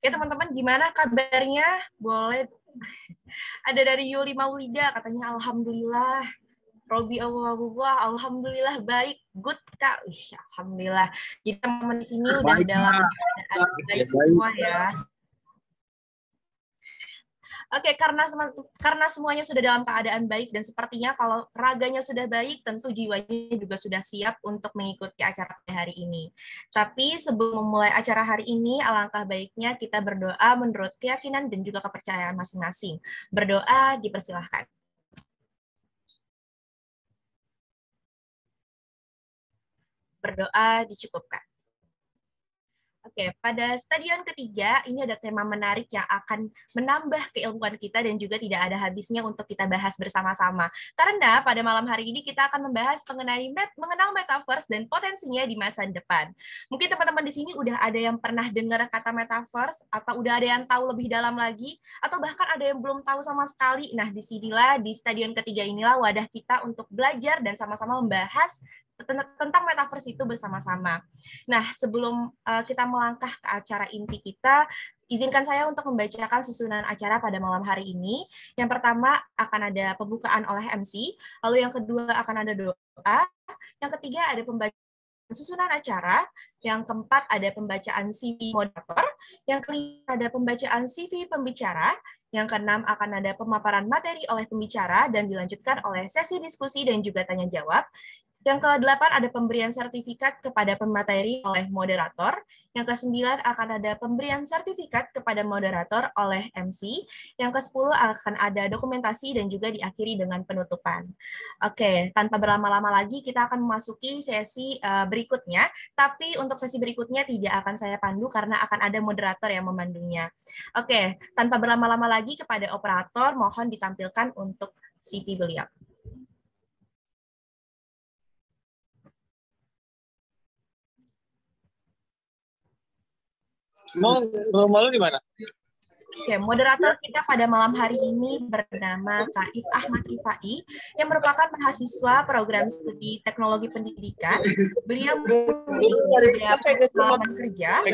Oke teman-teman, gimana kabarnya? Boleh. Ada dari Yuli Maulida, katanya Alhamdulillah. Robi Allah, Alhamdulillah baik. Good Kak. Alhamdulillah. Jadi teman-teman di sini udah Baik, dalam Kak. keadaan baik semua ya. Oke, karena semuanya sudah dalam keadaan baik dan sepertinya kalau raganya sudah baik, tentu jiwanya juga sudah siap untuk mengikuti acara hari ini. Tapi sebelum memulai acara hari ini, alangkah baiknya kita berdoa menurut keyakinan dan juga kepercayaan masing-masing. Berdoa dipersilahkan. Berdoa dicukupkan. Oke, pada stadion ketiga, ini ada tema menarik yang akan menambah keilmuan kita dan juga tidak ada habisnya untuk kita bahas bersama-sama. Karena pada malam hari ini kita akan membahas mengenal metaverse dan potensinya di masa depan. Mungkin teman-teman di sini udah ada yang pernah dengar kata metaverse, atau udah ada yang tahu lebih dalam lagi, atau bahkan ada yang belum tahu sama sekali. Nah, disinilah, di stadion ketiga inilah wadah kita untuk belajar dan sama-sama membahas tentang metaverse itu bersama-sama. Nah, sebelum kita melangkah ke acara inti kita, izinkan saya untuk membacakan susunan acara pada malam hari ini. Yang pertama akan ada pembukaan oleh MC, lalu yang kedua akan ada doa, yang ketiga ada pembacaan susunan acara, yang keempat ada pembacaan CV moderator, yang kelima ada pembacaan CV pembicara, yang keenam akan ada pemaparan materi oleh pembicara dan dilanjutkan oleh sesi diskusi dan juga tanya jawab. Yang ke-8 ada pemberian sertifikat kepada pemateri oleh moderator. Yang ke-9 akan ada pemberian sertifikat kepada moderator oleh MC. Yang ke-10 akan ada dokumentasi dan juga diakhiri dengan penutupan. Oke, tanpa berlama-lama lagi kita akan memasuki sesi berikutnya. Tapi untuk sesi berikutnya tidak akan saya pandu karena akan ada moderator yang memandunya. Oke, tanpa berlama-lama lagi kepada operator mohon ditampilkan untuk CV beliau. Mau rumah lu di mana? Oke, moderator kita pada malam hari ini bernama Kak If Ahmad Rifai, yang merupakan mahasiswa program studi teknologi pendidikan. Beliau memiliki beberapa pengalaman kerja,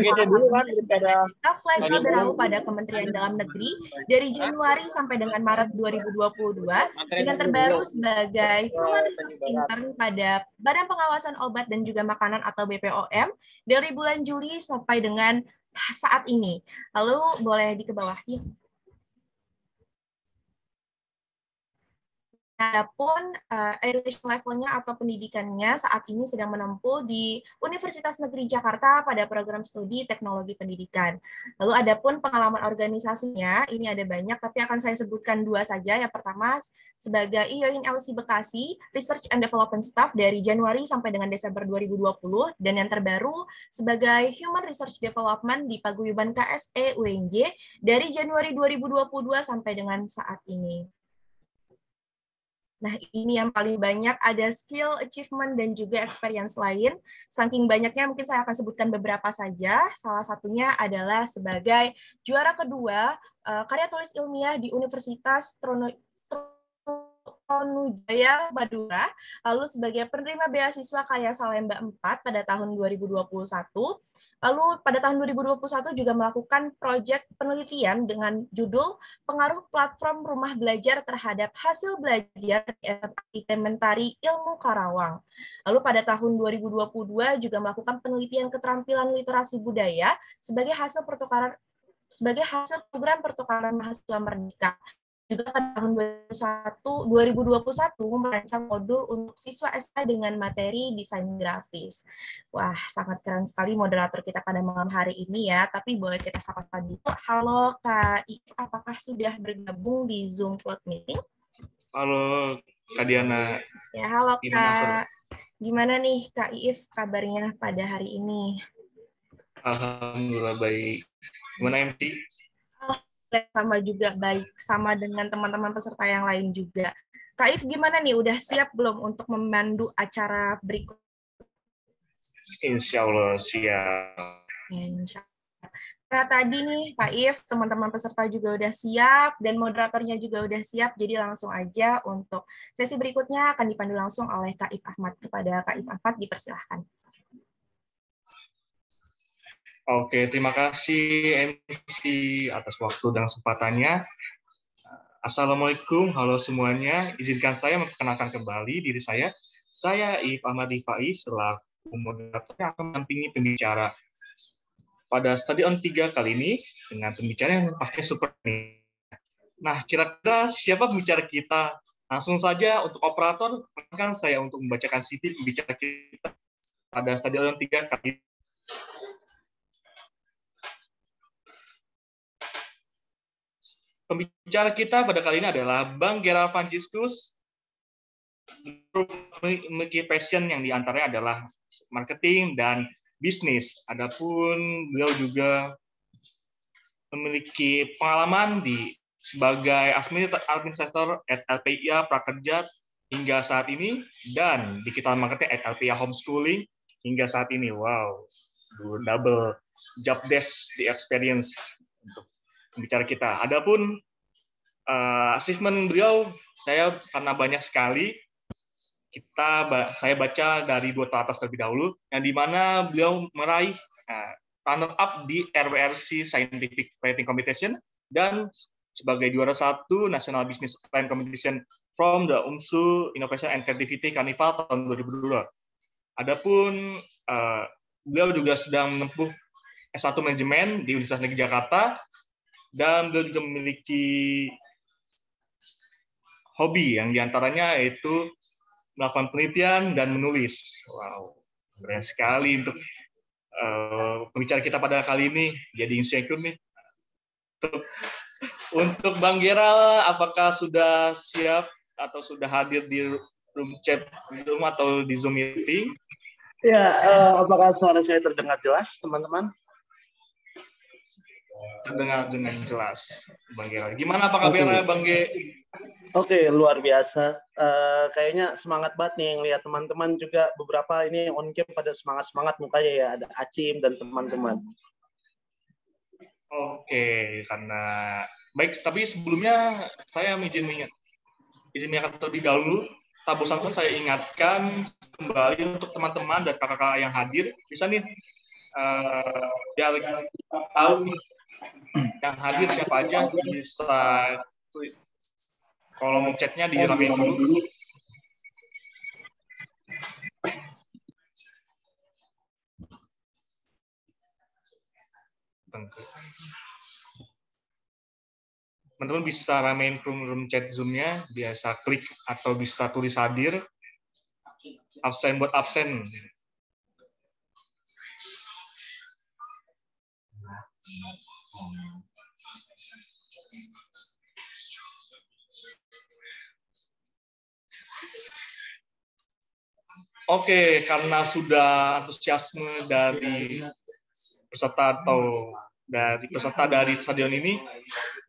sebagai staff library pada Kementerian Dalam Negeri dari Januari sampai dengan Maret 2022, dan terbaru sebagai Human Resource Intern pada Badan Pengawasan Obat dan juga Makanan atau BPOM dari bulan Juli sampai dengan saat ini. Lalu boleh dikebawahi. Adapun education levelnya atau pendidikannya saat ini sedang menempuh di Universitas Negeri Jakarta pada program studi teknologi pendidikan. Lalu adapun pengalaman organisasinya, ini ada banyak, tapi akan saya sebutkan dua saja. Yang pertama sebagai IOIN LC Bekasi, Research and Development Staff dari Januari sampai dengan Desember 2020, dan yang terbaru sebagai Human Research Development di Paguyuban KSE UNJ dari Januari 2022 sampai dengan saat ini. Nah, ini yang paling banyak, ada skill, achievement, dan juga experience lain. Saking banyaknya, mungkin saya akan sebutkan beberapa saja. Salah satunya adalah sebagai juara kedua karya tulis ilmiah di Universitas Tronujaya Madura, lalu sebagai penerima beasiswa Karya Salemba 4 pada tahun 2021. Lalu pada tahun 2021 juga melakukan proyek penelitian dengan judul Pengaruh Platform Rumah Belajar Terhadap Hasil Belajar Implementari Ilmu Karawang. Lalu pada tahun 2022 juga melakukan penelitian keterampilan literasi budaya sebagai hasil program pertukaran mahasiswa merdeka. Juga pada tahun 2021 merancang modul untuk siswa SK dengan materi desain grafis. Wah, sangat keren sekali moderator kita pada malam hari ini ya. Tapi boleh kita sapa dulu. Halo Kak If, apakah sudah bergabung di Zoom Cloud Meeting? Halo Kak Diana. Ya, halo Kak. Gimana nih Kak If kabarnya pada hari ini? Alhamdulillah baik. Gimana MC? Sama juga baik, sama dengan teman-teman peserta yang lain juga. Kak If gimana nih, udah siap belum untuk memandu acara berikut? Insya Allah siap. Ya, insya Allah. Nah, tadi nih Kak If, teman-teman peserta juga udah siap, dan moderatornya juga udah siap, jadi langsung aja untuk sesi berikutnya akan dipandu langsung oleh Kak If Ahmad. Kepada Kak If Ahmad, dipersilahkan. Oke, terima kasih MC atas waktu dan kesempatannya. Assalamualaikum, halo semuanya. Izinkan saya memperkenalkan kembali diri saya. Saya If Ahmad Rifai, selaku moderator yang akan mendampingi pembicara pada Stadion 3 kali ini dengan pembicara yang pastinya super. Nah, kira-kira siapa pembicara kita? Langsung saja untuk operator, perkenalkan saya untuk membacakan CV pembicara kita pada Stadion 3 kali ini. Pembicara kita pada kali ini adalah Bang Gerald Franciscus, memiliki passion yang diantaranya adalah marketing dan bisnis. Adapun beliau juga memiliki pengalaman sebagai administrator at LPIA Prakerja hingga saat ini, dan digital marketing at LPIA Homeschooling hingga saat ini. Wow, double job desk di experience untuk pembicara kita. Adapun achievement beliau, karena banyak sekali, saya baca dari 2 teratas terlebih dahulu, yang dimana beliau meraih runner up di RWRC Scientific Writing Competition dan sebagai juara 1 National Business Plan Competition from the UMSU Innovation and Creativity Carnival tahun 2022. Adapun beliau juga sedang menempuh S1 Manajemen di Universitas Negeri Jakarta, dan beliau juga memiliki hobi yang diantaranya yaitu melakukan penelitian dan menulis. Wow, keren sekali untuk pembicara kita pada kali ini. Jadi insecure nih. Untuk Bang Gerald, apakah sudah siap atau sudah hadir di room chat Zoom atau di Zoom meeting? Ya, apakah suara saya terdengar jelas, teman-teman? Terdengar dengan jelas, Bang Gerald. Gimana apa kabarnya, Bang Ge? Oke, luar biasa. Kayaknya semangat banget nih ngelihat teman-teman juga, beberapa ini on cam pada semangat-semangat mukanya ya, ada Acim dan teman-teman. Oke, karena baik, tapi sebelumnya saya izin mengingatkan terlebih dahulu. Tak bosan saya ingatkan kembali untuk teman-teman dan kakak-kakak yang hadir, bisa nih biar tahu nih yang hadir siapa aja, bisa kolom chatnya diramein dulu. Teman-teman bisa ramein room chat Zoom-nya, biasa klik atau bisa tulis hadir, absen buat absen. Oke, karena sudah antusiasme dari peserta dari stadion ini,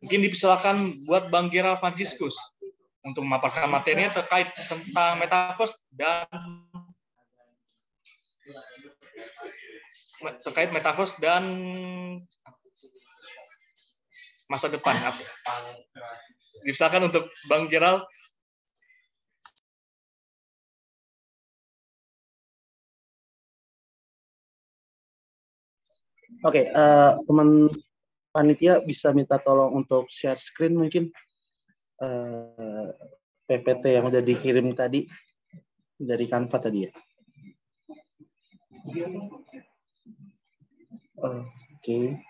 mungkin dipersilakan buat Bang Gerald Franciscus untuk memaparkan materinya terkait tentang metaverse dan masa depan. Dipersilakan untuk Bang Gerald. Oke, teman panitia bisa minta tolong untuk share screen mungkin PPT yang udah dikirim tadi dari Canva tadi ya. Oke.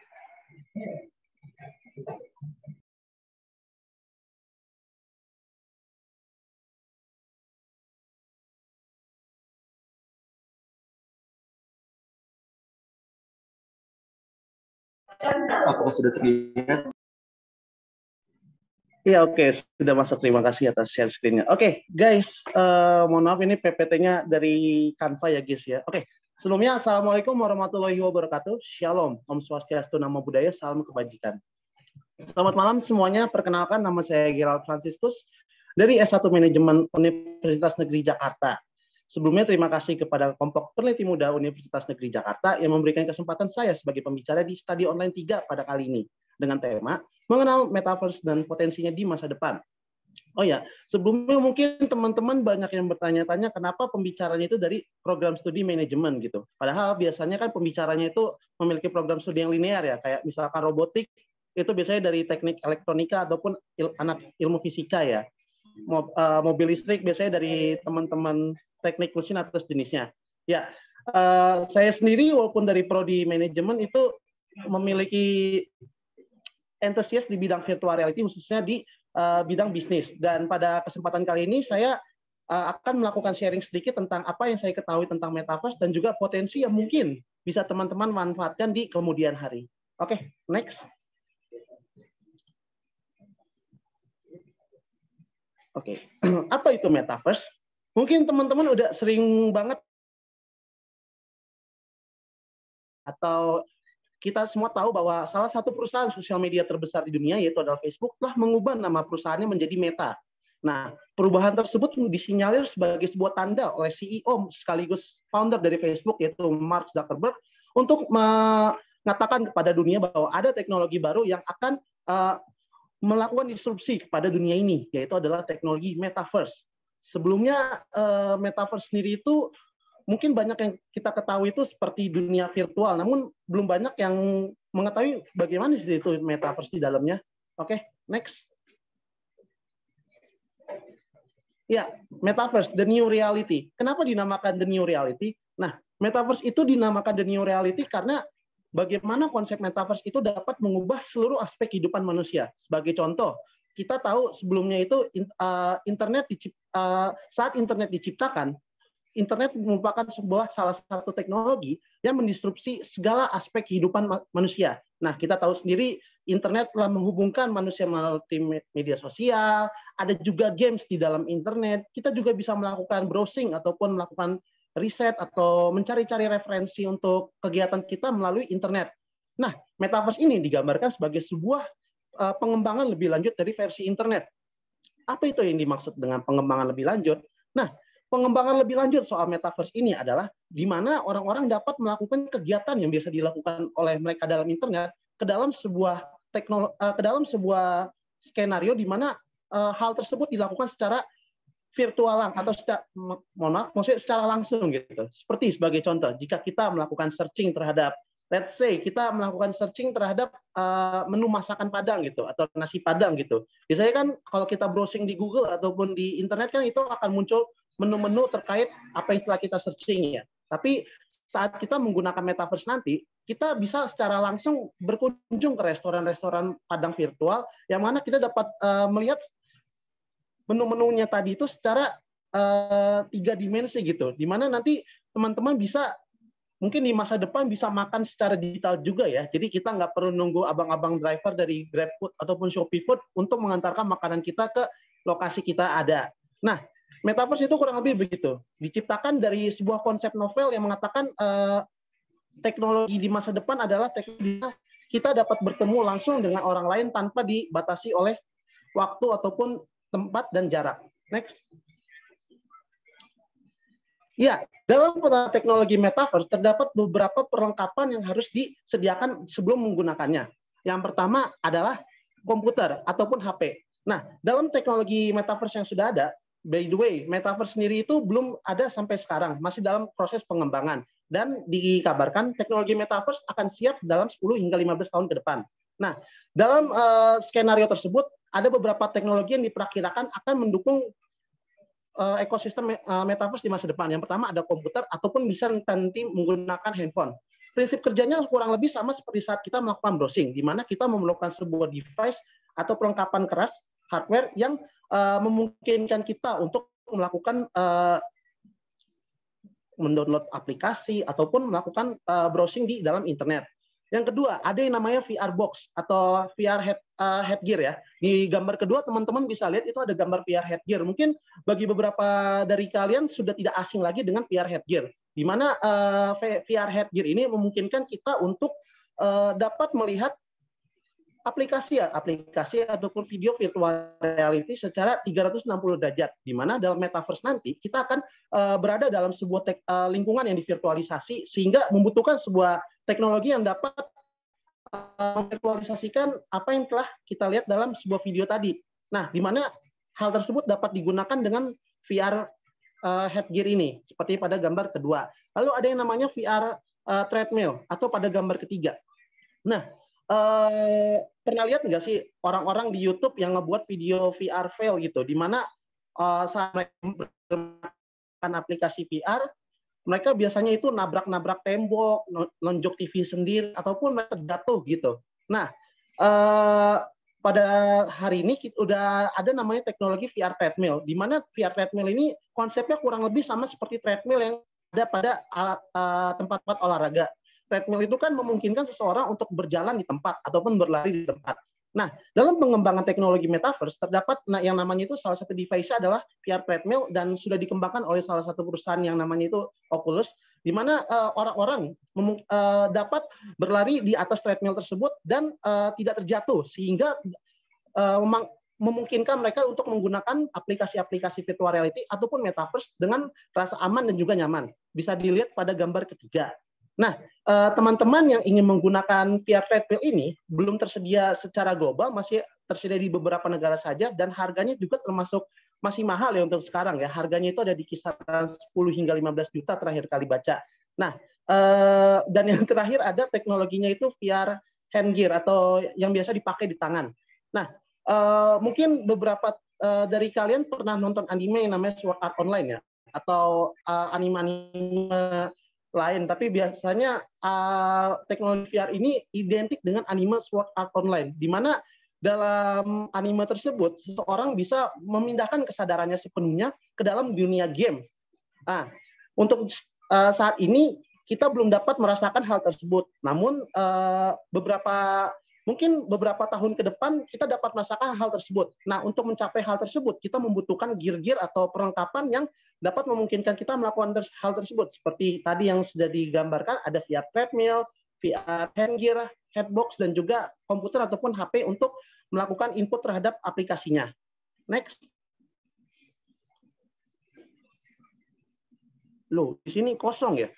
Apakah sudah terlihat? Iya, oke. Sudah masuk. Terima kasih atas share screen-nya. Oke, guys. Mohon maaf, ini PPT-nya dari Canva ya, guys ya. Oke. Sebelumnya, Assalamualaikum warahmatullahi wabarakatuh. Shalom. Om Swastiastu, Namo Buddhaya, salam kebajikan. Selamat malam semuanya. Perkenalkan, nama saya Gerald Franciscus dari S1 Manajemen Universitas Negeri Jakarta. Sebelumnya terima kasih kepada kelompok peneliti muda Universitas Negeri Jakarta yang memberikan kesempatan saya sebagai pembicara di Stadion Online 3 pada kali ini dengan tema mengenal metaverse dan potensinya di masa depan. Oh ya, sebelumnya mungkin teman-teman banyak yang bertanya-tanya kenapa pembicaranya itu dari program studi manajemen gitu. Padahal biasanya kan pembicaranya itu memiliki program studi yang linear ya, kayak misalkan robotik itu biasanya dari teknik elektronika ataupun anak ilmu fisika ya. Mobil listrik biasanya dari teman-teman teknik mesin atau sejenisnya. Ya, saya sendiri walaupun dari prodi manajemen itu memiliki antusias di bidang virtual reality khususnya di bidang bisnis. Dan pada kesempatan kali ini saya akan melakukan sharing sedikit tentang apa yang saya ketahui tentang metaverse dan juga potensi yang mungkin bisa teman-teman manfaatkan di kemudian hari. Oke, next. Oke, apa itu metaverse? Mungkin teman-teman udah sering banget atau kita semua tahu bahwa salah satu perusahaan sosial media terbesar di dunia, yaitu adalah Facebook, telah mengubah nama perusahaannya menjadi Meta. Nah, perubahan tersebut disinyalir sebagai sebuah tanda oleh CEO sekaligus founder dari Facebook, yaitu Mark Zuckerberg, untuk mengatakan kepada dunia bahwa ada teknologi baru yang akan melakukan disrupsi kepada dunia ini, yaitu adalah teknologi Metaverse. Sebelumnya, Metaverse sendiri itu mungkin banyak yang kita ketahui itu seperti dunia virtual, namun belum banyak yang mengetahui bagaimana sih itu metaverse di dalamnya. Oke, next. Ya, metaverse, the new reality. Kenapa dinamakan the new reality? Nah, metaverse itu dinamakan the new reality karena bagaimana konsep metaverse itu dapat mengubah seluruh aspek kehidupan manusia. Sebagai contoh, kita tahu sebelumnya itu saat internet diciptakan, internet merupakan salah satu teknologi yang mendisrupsi segala aspek kehidupan manusia. Nah, kita tahu sendiri internet telah menghubungkan manusia melalui media sosial, ada juga games di dalam internet, kita juga bisa melakukan browsing ataupun melakukan riset atau mencari-cari referensi untuk kegiatan kita melalui internet. Nah, metaverse ini digambarkan sebagai sebuah pengembangan lebih lanjut dari versi internet. Apa itu yang dimaksud dengan pengembangan lebih lanjut? Nah, pengembangan lebih lanjut soal metaverse ini adalah di mana orang-orang dapat melakukan kegiatan yang biasa dilakukan oleh mereka dalam internet ke dalam sebuah skenario di mana hal tersebut dilakukan secara virtual atau secara langsung gitu. Seperti sebagai contoh, jika kita melakukan searching terhadap, let's say kita melakukan searching terhadap menu masakan Padang gitu atau nasi Padang gitu. Biasanya kan kalau kita browsing di Google ataupun di internet kan itu akan muncul menu-menu terkait apa yang telah kita searching ya. Tapi saat kita menggunakan metaverse nanti, kita bisa secara langsung berkunjung ke restoran-restoran Padang virtual yang mana kita dapat melihat menu-menunya tadi itu secara 3 dimensi gitu. Di mana nanti teman-teman bisa mungkin di masa depan bisa makan secara digital juga ya. Jadi kita nggak perlu nunggu abang-abang driver dari GrabFood ataupun ShopeeFood untuk mengantarkan makanan kita ke lokasi kita ada. Nah, metaverse itu kurang lebih begitu. Diciptakan dari sebuah konsep novel yang mengatakan teknologi di masa depan adalah teknologi kita dapat bertemu langsung dengan orang lain tanpa dibatasi oleh waktu ataupun tempat dan jarak. Next. Ya, dalam teknologi metaverse terdapat beberapa perlengkapan yang harus disediakan sebelum menggunakannya. Yang pertama adalah komputer ataupun HP. Nah, dalam teknologi metaverse yang sudah ada, by the way, metaverse sendiri itu belum ada sampai sekarang, masih dalam proses pengembangan. Dan dikabarkan teknologi metaverse akan siap dalam 10 hingga 15 tahun ke depan. Nah, dalam skenario tersebut, ada beberapa teknologi yang diperkirakan akan mendukung ekosistem metaverse di masa depan. Yang pertama ada komputer ataupun bisa nanti menggunakan handphone. Prinsip kerjanya kurang lebih sama seperti saat kita melakukan browsing, di mana kita memerlukan sebuah device atau perlengkapan keras, hardware yang memungkinkan kita untuk melakukan mendownload aplikasi ataupun melakukan browsing di dalam internet. Yang kedua, ada yang namanya VR box atau VR headgear ya. Di gambar kedua, teman-teman bisa lihat itu ada gambar VR headgear. Mungkin bagi beberapa dari kalian sudah tidak asing lagi dengan VR headgear. Di mana VR headgear ini memungkinkan kita untuk dapat melihat aplikasi ataupun video virtual reality secara 360 derajat. Di mana dalam metaverse nanti kita akan berada dalam sebuah lingkungan yang divirtualisasi sehingga membutuhkan sebuah teknologi yang dapat memvirtualisasikan apa yang telah kita lihat dalam sebuah video tadi. Nah, di mana hal tersebut dapat digunakan dengan VR headgear ini, seperti pada gambar kedua. Lalu ada yang namanya VR treadmill atau pada gambar ketiga. Nah, pernah lihat nggak sih orang-orang di YouTube yang ngebuat video VR fail gitu, di mana saat mereka menggunakan aplikasi VR, mereka biasanya itu nabrak-nabrak tembok, nonjok TV sendiri, ataupun mereka jatuh gitu. Nah, pada hari ini udah ada namanya teknologi VR treadmill, di mana VR treadmill ini konsepnya kurang lebih sama seperti treadmill yang ada pada tempat-tempat olahraga. Treadmill itu kan memungkinkan seseorang untuk berjalan di tempat ataupun berlari di tempat. Nah, dalam pengembangan teknologi metaverse terdapat yang namanya itu salah satu device adalah VR treadmill dan sudah dikembangkan oleh salah satu perusahaan yang namanya itu Oculus, di mana orang-orang dapat berlari di atas treadmill tersebut dan tidak terjatuh, sehingga memungkinkan mereka untuk menggunakan aplikasi-aplikasi virtual reality ataupun metaverse dengan rasa aman dan juga nyaman. Bisa dilihat pada gambar ketiga. Nah, teman-teman yang ingin menggunakan VR treadmill ini belum tersedia secara global, masih tersedia di beberapa negara saja, dan harganya juga termasuk masih mahal ya untuk sekarang ya. Harganya itu ada di kisaran 10 hingga 15 juta terakhir kali baca. Nah, dan yang terakhir ada teknologinya itu VR handgear atau yang biasa dipakai di tangan. Nah, mungkin beberapa dari kalian pernah nonton anime yang namanya Sword Art Online ya, atau anime-anime lain, tapi biasanya teknologi VR ini identik dengan anime Sword Art Online, di mana dalam anime tersebut seseorang bisa memindahkan kesadarannya sepenuhnya ke dalam dunia game. Nah, untuk saat ini kita belum dapat merasakan hal tersebut, namun mungkin beberapa tahun ke depan kita dapat merasakan hal tersebut. Nah, untuk mencapai hal tersebut kita membutuhkan gear-gear atau perlengkapan yang dapat memungkinkan kita melakukan hal tersebut. Seperti tadi yang sudah digambarkan, ada VR treadmill, VR handgear, headbox, dan juga komputer ataupun HP untuk melakukan input terhadap aplikasinya. Next. Loh, di sini kosong ya?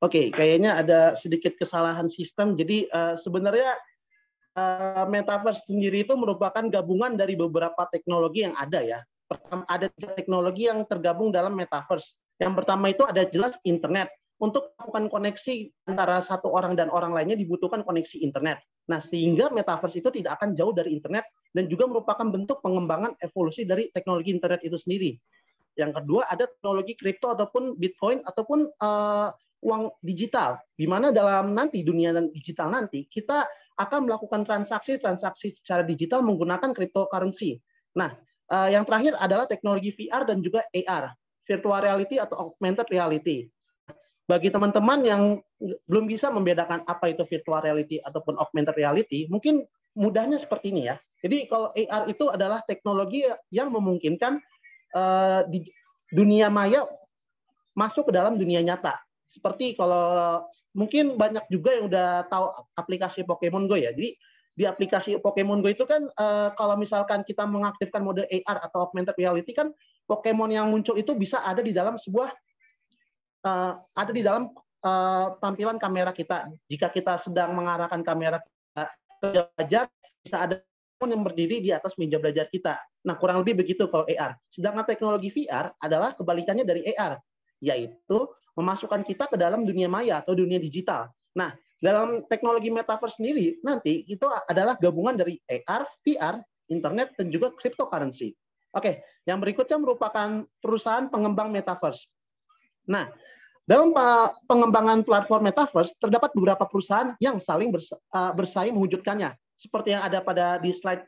Oke, kayaknya ada sedikit kesalahan sistem. Jadi sebenarnya metaverse sendiri itu merupakan gabungan dari beberapa teknologi yang ada ya. Pertama, ada teknologi yang tergabung dalam metaverse. Yang pertama itu ada jelas internet. Untuk melakukan koneksi antara satu orang dan orang lainnya dibutuhkan koneksi internet. Nah, sehingga metaverse itu tidak akan jauh dari internet dan juga merupakan bentuk pengembangan evolusi dari teknologi internet itu sendiri. Yang kedua, ada teknologi kripto ataupun Bitcoin ataupun uang digital, di mana dalam nanti dunia digital nanti kita akan melakukan transaksi secara digital menggunakan cryptocurrency. Nah, yang terakhir adalah teknologi VR dan juga AR, virtual reality atau augmented reality. Bagi teman-teman yang belum bisa membedakan apa itu virtual reality ataupun augmented reality, mungkin mudahnya seperti ini ya. Jadi kalau AR itu adalah teknologi yang memungkinkan di dunia maya masuk ke dalam dunia nyata. Seperti kalau mungkin banyak juga yang udah tahu aplikasi Pokemon Go ya. Jadi di aplikasi Pokemon Go itu kan kalau misalkan kita mengaktifkan mode AR atau augmented reality kan Pokemon yang muncul itu bisa ada di dalam sebuah tampilan kamera kita. Jika kita sedang mengarahkan kamera kita ke belajar, bisa ada yang berdiri di atas meja belajar kita. Nah, kurang lebih begitu kalau AR. Sedangkan teknologi VR adalah kebalikannya dari AR, yaitu memasukkan kita ke dalam dunia maya atau dunia digital. Nah, dalam teknologi metaverse sendiri, nanti itu adalah gabungan dari AR, VR, internet, dan juga cryptocurrency. Oke, yang berikutnya merupakan perusahaan pengembang metaverse. Nah, dalam pengembangan platform metaverse, terdapat beberapa perusahaan yang saling bersaing mewujudkannya. Seperti yang ada pada di slide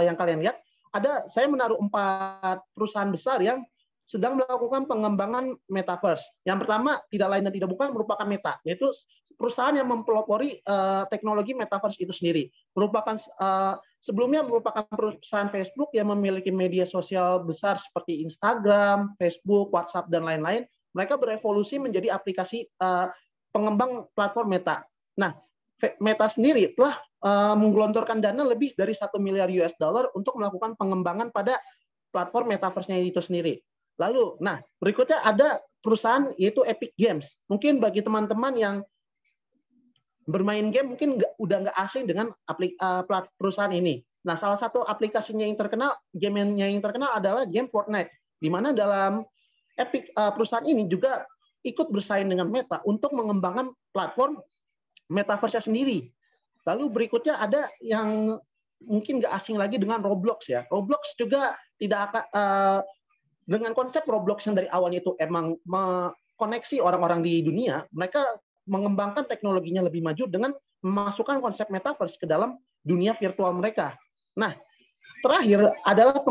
yang kalian lihat, saya menaruh 4 perusahaan besar yang sedang melakukan pengembangan metaverse. Yang pertama, tidak lain dan tidak bukan merupakan Meta, yaitu perusahaan yang mempelopori teknologi metaverse itu sendiri. Sebelumnya merupakan perusahaan Facebook yang memiliki media sosial besar seperti Instagram, Facebook, WhatsApp, dan lain-lain. Mereka berevolusi menjadi aplikasi pengembang platform Meta. Nah, Meta sendiri telah menggelontorkan dana lebih dari $1 miliar untuk melakukan pengembangan pada platform metaverse-nya itu sendiri. Lalu, berikutnya ada perusahaan yaitu Epic Games. Mungkin bagi teman-teman yang bermain game mungkin udah nggak asing dengan perusahaan ini. Nah, salah satu aplikasinya yang terkenal, game-nya yang terkenal adalah game Fortnite, di mana dalam Epic perusahaan ini juga ikut bersaing dengan Meta untuk mengembangkan platform metaverse-nya sendiri. Lalu berikutnya ada yang mungkin nggak asing lagi dengan Roblox ya. Roblox juga tidak akan dengan konsep Roblox yang dari awalnya itu emang koneksi orang-orang di dunia, mereka mengembangkan teknologinya lebih maju dengan memasukkan konsep metaverse ke dalam dunia virtual mereka. Nah, terakhir adalah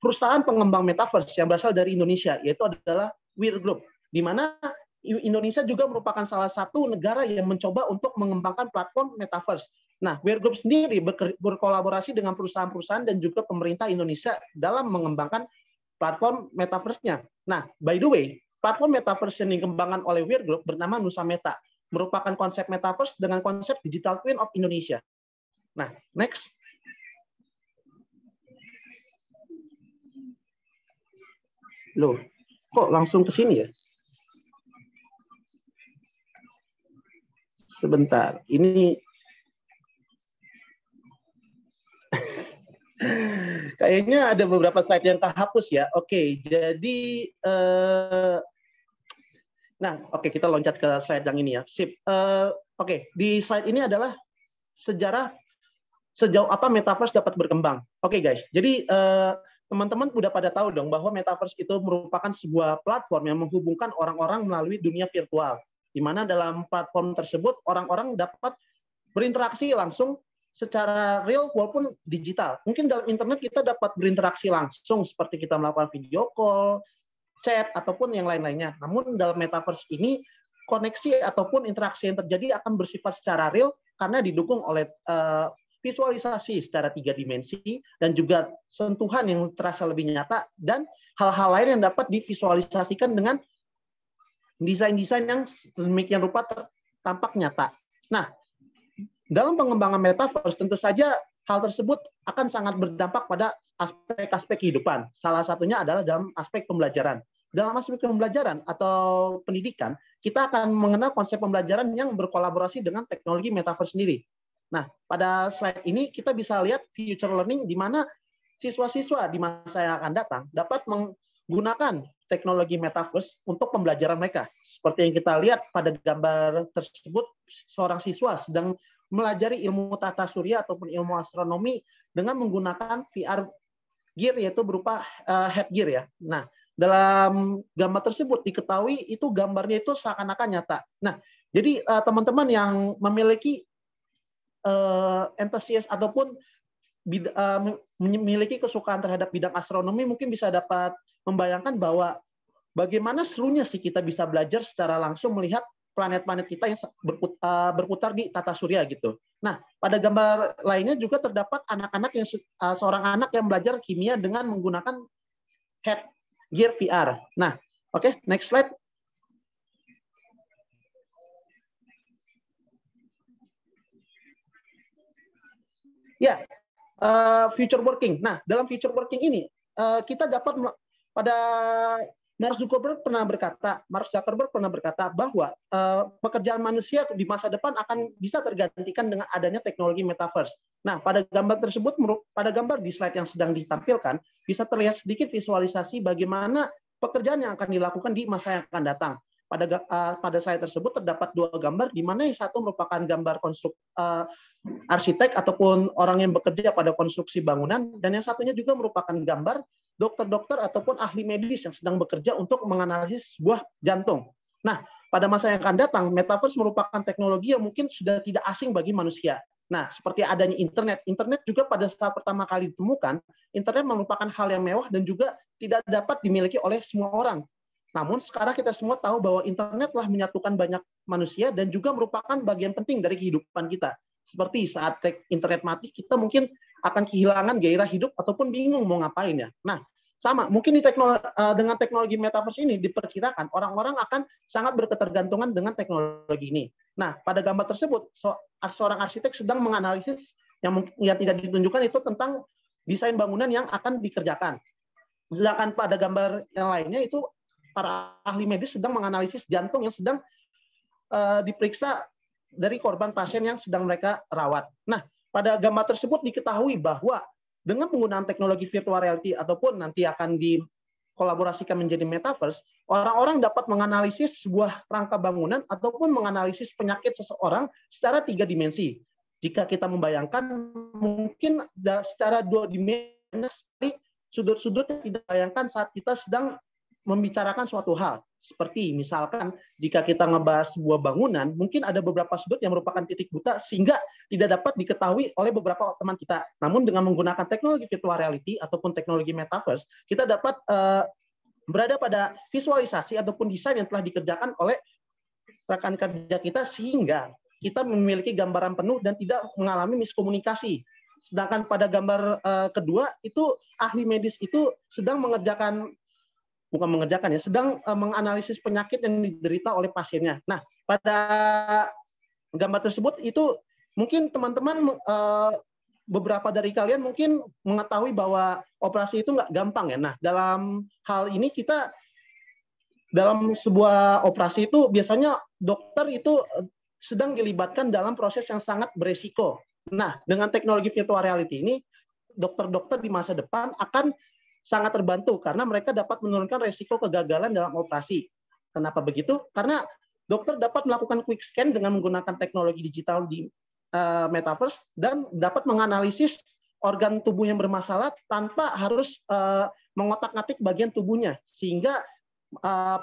perusahaan pengembang metaverse yang berasal dari Indonesia, yaitu adalah Weir Group, di mana Indonesia juga merupakan salah satu negara yang mencoba untuk mengembangkan platform metaverse. Nah, Weir Group sendiri berkolaborasi dengan perusahaan-perusahaan dan juga pemerintah Indonesia dalam mengembangkan platform metaverse-nya. Nah, by the way, platform metaverse yang dikembangkan oleh Weir Group bernama Nusa Meta, merupakan konsep metaverse dengan konsep digital twin of Indonesia. Nah, next. Loh, kok langsung ke sini ya? Sebentar, ini kayaknya ada beberapa slide yang kehapus ya. Oke, jadi oke, kita loncat ke slide yang ini ya. Sip. Oke, di slide ini adalah sejarah sejauh apa metaverse dapat berkembang. Oke guys, jadi teman-teman udah pada tahu dong bahwa metaverse itu merupakan sebuah platform yang menghubungkan orang-orang melalui dunia virtual, di mana dalam platform tersebut orang-orang dapat berinteraksi langsung secara real walaupun digital. Mungkin dalam internet kita dapat berinteraksi langsung seperti kita melakukan video call, chat, ataupun yang lain-lainnya. Namun dalam metaverse ini, koneksi ataupun interaksi yang terjadi akan bersifat secara real karena didukung oleh visualisasi secara 3 dimensi dan juga sentuhan yang terasa lebih nyata dan hal-hal lain yang dapat divisualisasikan dengan desain-desain yang demikian rupa tampak nyata. Nah, dalam pengembangan metaverse tentu saja hal tersebut akan sangat berdampak pada aspek-aspek kehidupan. Salah satunya adalah dalam aspek pembelajaran. Dalam aspek pembelajaran atau pendidikan, kita akan mengenal konsep pembelajaran yang berkolaborasi dengan teknologi metaverse sendiri. Nah, pada slide ini kita bisa lihat future learning di mana siswa-siswa di masa yang akan datang dapat menggunakan teknologi metaverse untuk pembelajaran mereka. Seperti yang kita lihat pada gambar tersebut, seorang siswa sedang melajari ilmu tata surya ataupun ilmu astronomi dengan menggunakan VR gear, yaitu berupa headgear ya. Nah, dalam gambar tersebut diketahui itu gambarnya itu seakan-akan nyata. Nah, jadi teman-teman yang memiliki antusias ataupun memiliki kesukaan terhadap bidang astronomi mungkin bisa dapat membayangkan bahwa bagaimana serunya sih kita bisa belajar secara langsung melihat planet-planet kita yang berputar di tata surya gitu. Nah, pada gambar lainnya juga terdapat anak-anak yang seorang anak yang belajar kimia dengan menggunakan headgear VR. Nah, oke, next slide. Ya, future working. Nah, dalam future working ini kita dapat pada Mark Zuckerberg pernah berkata bahwa pekerjaan manusia di masa depan akan bisa tergantikan dengan adanya teknologi metaverse. Nah, pada gambar tersebut, pada gambar di slide yang sedang ditampilkan, bisa terlihat sedikit visualisasi bagaimana pekerjaan yang akan dilakukan di masa yang akan datang. Pada slide tersebut terdapat 2 gambar, di mana yang satu merupakan gambar arsitek ataupun orang yang bekerja pada konstruksi bangunan, dan yang satunya juga merupakan gambar dokter-dokter ataupun ahli medis yang sedang bekerja untuk menganalisis sebuah jantung. Nah, pada masa yang akan datang, metaverse merupakan teknologi yang mungkin sudah tidak asing bagi manusia. Nah, seperti adanya internet. Internet juga pada saat pertama kali ditemukan, internet merupakan hal yang mewah dan juga tidak dapat dimiliki oleh semua orang. Namun sekarang kita semua tahu bahwa internet telah menyatukan banyak manusia dan juga merupakan bagian penting dari kehidupan kita. Seperti saat internet mati, kita mungkin akan kehilangan gairah hidup ataupun bingung mau ngapain ya. Nah, sama mungkin dengan teknologi metaverse ini diperkirakan orang-orang akan sangat berketergantungan dengan teknologi ini. Nah, pada gambar tersebut seorang arsitek sedang menganalisis yang tidak ditunjukkan itu tentang desain bangunan yang akan dikerjakan. Sedangkan pada gambar yang lainnya itu para ahli medis sedang menganalisis jantung yang sedang diperiksa dari korban pasien yang sedang mereka rawat. Nah, pada gambar tersebut diketahui bahwa dengan penggunaan teknologi virtual reality ataupun nanti akan dikolaborasikan menjadi metaverse, orang-orang dapat menganalisis sebuah rangka bangunan ataupun menganalisis penyakit seseorang secara 3 dimensi. Jika kita membayangkan, mungkin secara 2 dimensi, sudut-sudut yang tidak bayangkan saat kita sedang membicarakan suatu hal. Seperti misalkan jika kita ngebahas sebuah bangunan, mungkin ada beberapa sudut yang merupakan titik buta sehingga tidak dapat diketahui oleh beberapa teman kita. Namun dengan menggunakan teknologi virtual reality ataupun teknologi metaverse, kita dapat berada pada visualisasi ataupun desain yang telah dikerjakan oleh rekan kerja kita sehingga kita memiliki gambaran penuh dan tidak mengalami miskomunikasi. Sedangkan pada gambar kedua itu ahli medis itu sedang sedang menganalisis penyakit yang diderita oleh pasiennya. Nah, pada gambar tersebut itu mungkin teman-teman beberapa dari kalian mungkin mengetahui bahwa operasi itu nggak gampang ya. Nah, dalam hal ini kita dalam sebuah operasi itu biasanya dokter itu sedang dilibatkan dalam proses yang sangat beresiko. Nah, dengan teknologi virtual reality ini, dokter-dokter di masa depan akan sangat terbantu karena mereka dapat menurunkan resiko kegagalan dalam operasi. Kenapa begitu? Karena dokter dapat melakukan quick scan dengan menggunakan teknologi digital di metaverse dan dapat menganalisis organ tubuh yang bermasalah tanpa harus mengotak-ngatik bagian tubuhnya, sehingga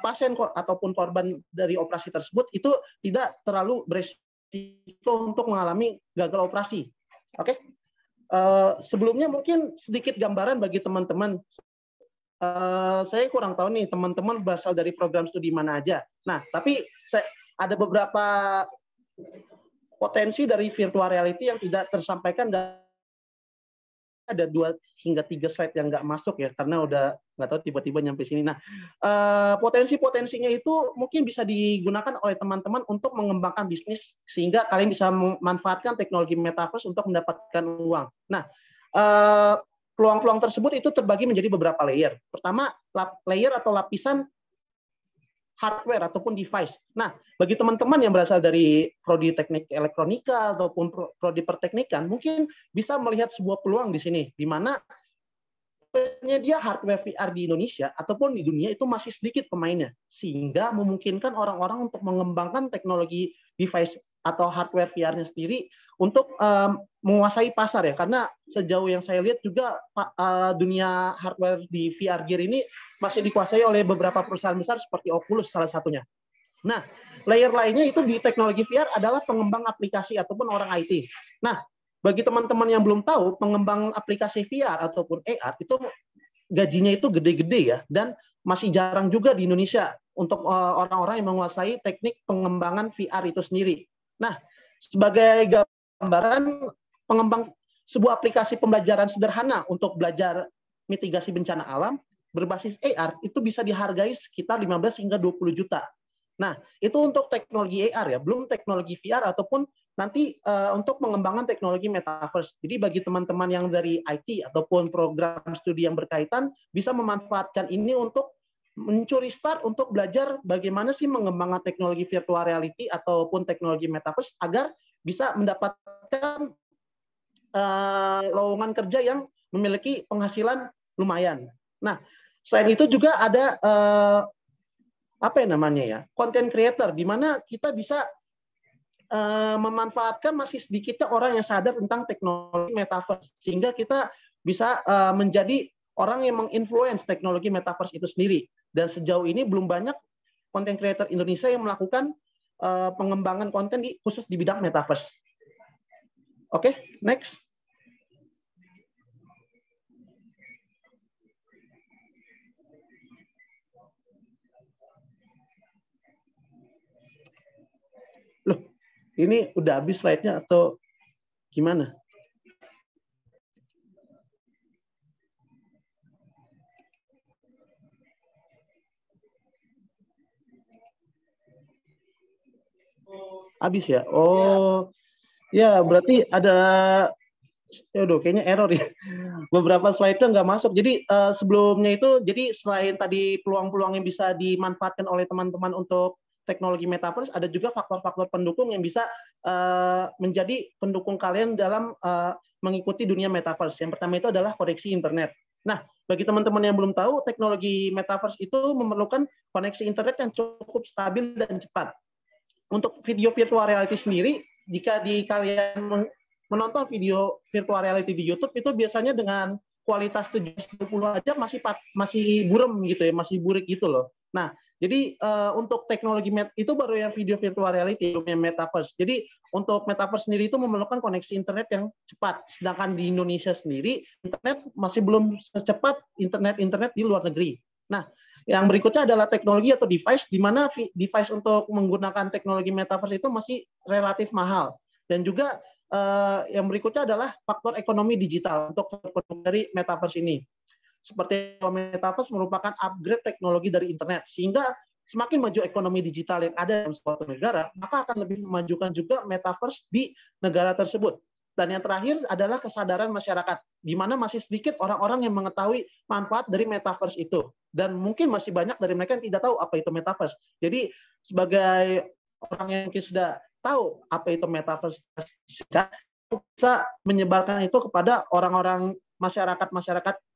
pasien ataupun korban dari operasi tersebut itu tidak terlalu beresiko untuk mengalami gagal operasi. Oke? Sebelumnya mungkin sedikit gambaran bagi teman-teman. Saya kurang tahu nih teman-teman berasal dari program studi mana aja. Nah, tapi ada beberapa potensi dari virtual reality yang tidak tersampaikan. Ada 2 hingga 3 slide yang nggak masuk ya, karena udah nggak tahu tiba-tiba nyampe sini. Nah, potensi-potensinya itu mungkin bisa digunakan oleh teman-teman untuk mengembangkan bisnis, sehingga kalian bisa memanfaatkan teknologi metaverse untuk mendapatkan uang. Nah, peluang-peluang tersebut itu terbagi menjadi beberapa layer. Pertama, layer atau lapisan hardware ataupun device. Nah, bagi teman-teman yang berasal dari prodi teknik elektronika ataupun prodi perteknikan, mungkin bisa melihat sebuah peluang di sini, di mana penyedia hardware VR di Indonesia ataupun di dunia itu masih sedikit pemainnya, sehingga memungkinkan orang-orang untuk mengembangkan teknologi device atau hardware VR-nya sendiri untuk menguasai pasar ya, karena sejauh yang saya lihat juga dunia hardware di VR gear ini masih dikuasai oleh beberapa perusahaan besar seperti Oculus salah satunya. Nah, layer lainnya itu di teknologi VR adalah pengembang aplikasi ataupun orang IT. Nah, bagi teman-teman yang belum tahu, pengembang aplikasi VR ataupun AR itu gajinya itu gede-gede ya, dan masih jarang juga di Indonesia untuk orang-orang yang menguasai teknik pengembangan VR itu sendiri. Nah, sebagai gambaran, pengembang sebuah aplikasi pembelajaran sederhana untuk belajar mitigasi bencana alam berbasis AR itu bisa dihargai sekitar 15 hingga 20 juta. Nah, itu untuk teknologi AR ya, belum teknologi VR ataupun nanti untuk pengembangan teknologi metaverse. Jadi bagi teman-teman yang dari IT ataupun program studi yang berkaitan bisa memanfaatkan ini untuk mencuri start untuk belajar bagaimana sih mengembangkan teknologi virtual reality ataupun teknologi metaverse agar bisa mendapatkan lowongan kerja yang memiliki penghasilan lumayan. Nah, selain itu juga ada apa yang namanya ya, content creator, di mana kita bisa memanfaatkan masih sedikitnya orang yang sadar tentang teknologi metaverse, sehingga kita bisa menjadi orang yang menginfluence teknologi metaverse itu sendiri. Dan sejauh ini belum banyak content creator Indonesia yang melakukan pengembangan konten khusus di bidang metaverse. Oke, next. Loh, ini udah habis slide-nya atau gimana? Habis ya? Oh, ya berarti ada, aduh kayaknya error ya. Beberapa slide-nya nggak masuk. Jadi sebelumnya itu, jadi selain tadi peluang-peluang yang bisa dimanfaatkan oleh teman-teman untuk teknologi metaverse, ada juga faktor-faktor pendukung yang bisa menjadi pendukung kalian dalam mengikuti dunia metaverse. Yang pertama itu adalah koneksi internet. Nah, bagi teman-teman yang belum tahu, teknologi metaverse itu memerlukan koneksi internet yang cukup stabil dan cepat. Untuk video virtual reality sendiri, jika kalian menonton video virtual reality di YouTube, itu biasanya dengan kualitas 720 aja masih buram gitu ya, masih burik gitu loh. Nah, jadi untuk teknologi itu baru yang video virtual reality, yang metaverse. Jadi untuk metaverse sendiri itu memerlukan koneksi internet yang cepat. Sedangkan di Indonesia sendiri, internet masih belum secepat internet di luar negeri. Nah, yang berikutnya adalah teknologi atau device, di mana device untuk menggunakan teknologi metaverse itu masih relatif mahal. Dan juga yang berikutnya adalah faktor ekonomi digital untuk dari metaverse ini. Seperti metaverse merupakan upgrade teknologi dari internet, sehingga semakin maju ekonomi digital yang ada dalam suatu negara, maka akan lebih memajukan juga metaverse di negara tersebut. Dan yang terakhir adalah kesadaran masyarakat, di mana masih sedikit orang-orang yang mengetahui manfaat dari metaverse itu. Dan mungkin masih banyak dari mereka yang tidak tahu apa itu metaverse. Jadi sebagai orang yang mungkin sudah tahu apa itu metaverse, bisa menyebarkan itu kepada orang-orang masyarakat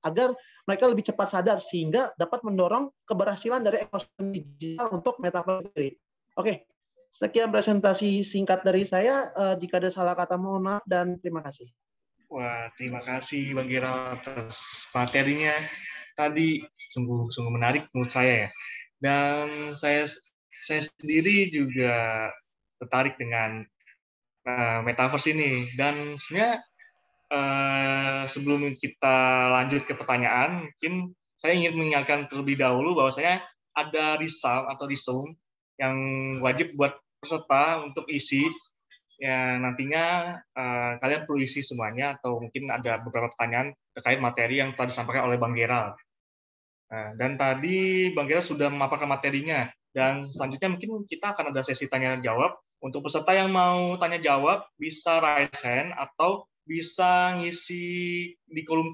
agar mereka lebih cepat sadar sehingga dapat mendorong keberhasilan dari ekosistem digital untuk metaverse sendiri. Oke, sekian presentasi singkat dari saya. Jika ada salah kata mohon maaf dan terima kasih. Wah, terima kasih Bang Gera atas materinya. Tadi sungguh menarik menurut saya ya. Dan saya sendiri juga tertarik dengan metaverse ini. Dan sebenarnya sebelum kita lanjut ke pertanyaan, mungkin saya ingin mengingatkan terlebih dahulu bahwa saya ada resum yang wajib buat peserta untuk isi. Ya, nantinya kalian perlu isi semuanya, atau mungkin ada beberapa pertanyaan terkait materi yang telah disampaikan oleh Bang Gerald. Dan tadi Bang Gerald sudah memaparkan materinya, dan selanjutnya mungkin kita akan ada sesi tanya-jawab. Untuk peserta yang mau tanya-jawab, bisa raise hand, atau bisa ngisi di kolom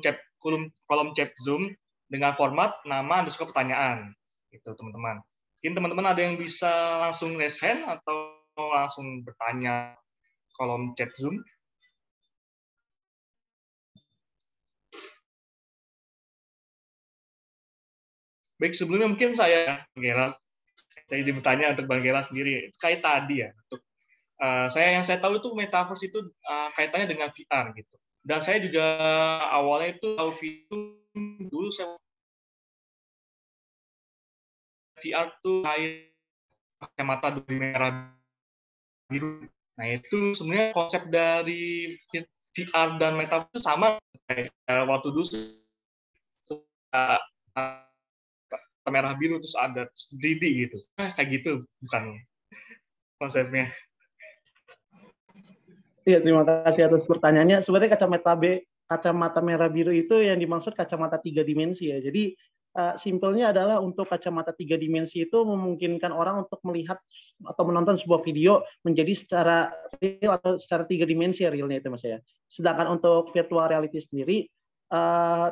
chat Zoom dengan format nama underscore pertanyaan. Itu teman-teman. Mungkin teman-teman ada yang bisa langsung raise hand atau langsung bertanya kolom chat Zoom. Baik, sebelumnya mungkin saya izin bertanya untuk Bang Gera sendiri. Kayak tadi ya, untuk yang saya tahu itu metaverse itu kaitannya dengan VR gitu. Dan saya juga awalnya itu tahu dulu saya VR tuh kayak kacamata merah biru. Nah, itu sebenarnya konsep dari VR dan metaverse itu sama kayak waktu dulu merah biru terus ada 3D gitu. Kayak gitu bukan konsepnya. Iya, terima kasih atas pertanyaannya. Sebenarnya kacamata merah biru itu yang dimaksud kacamata 3 dimensi ya. Jadi simpelnya adalah untuk kacamata 3 dimensi itu memungkinkan orang untuk melihat atau menonton sebuah video menjadi secara real atau secara 3 dimensi realnya itu Mas ya. Sedangkan untuk virtual reality sendiri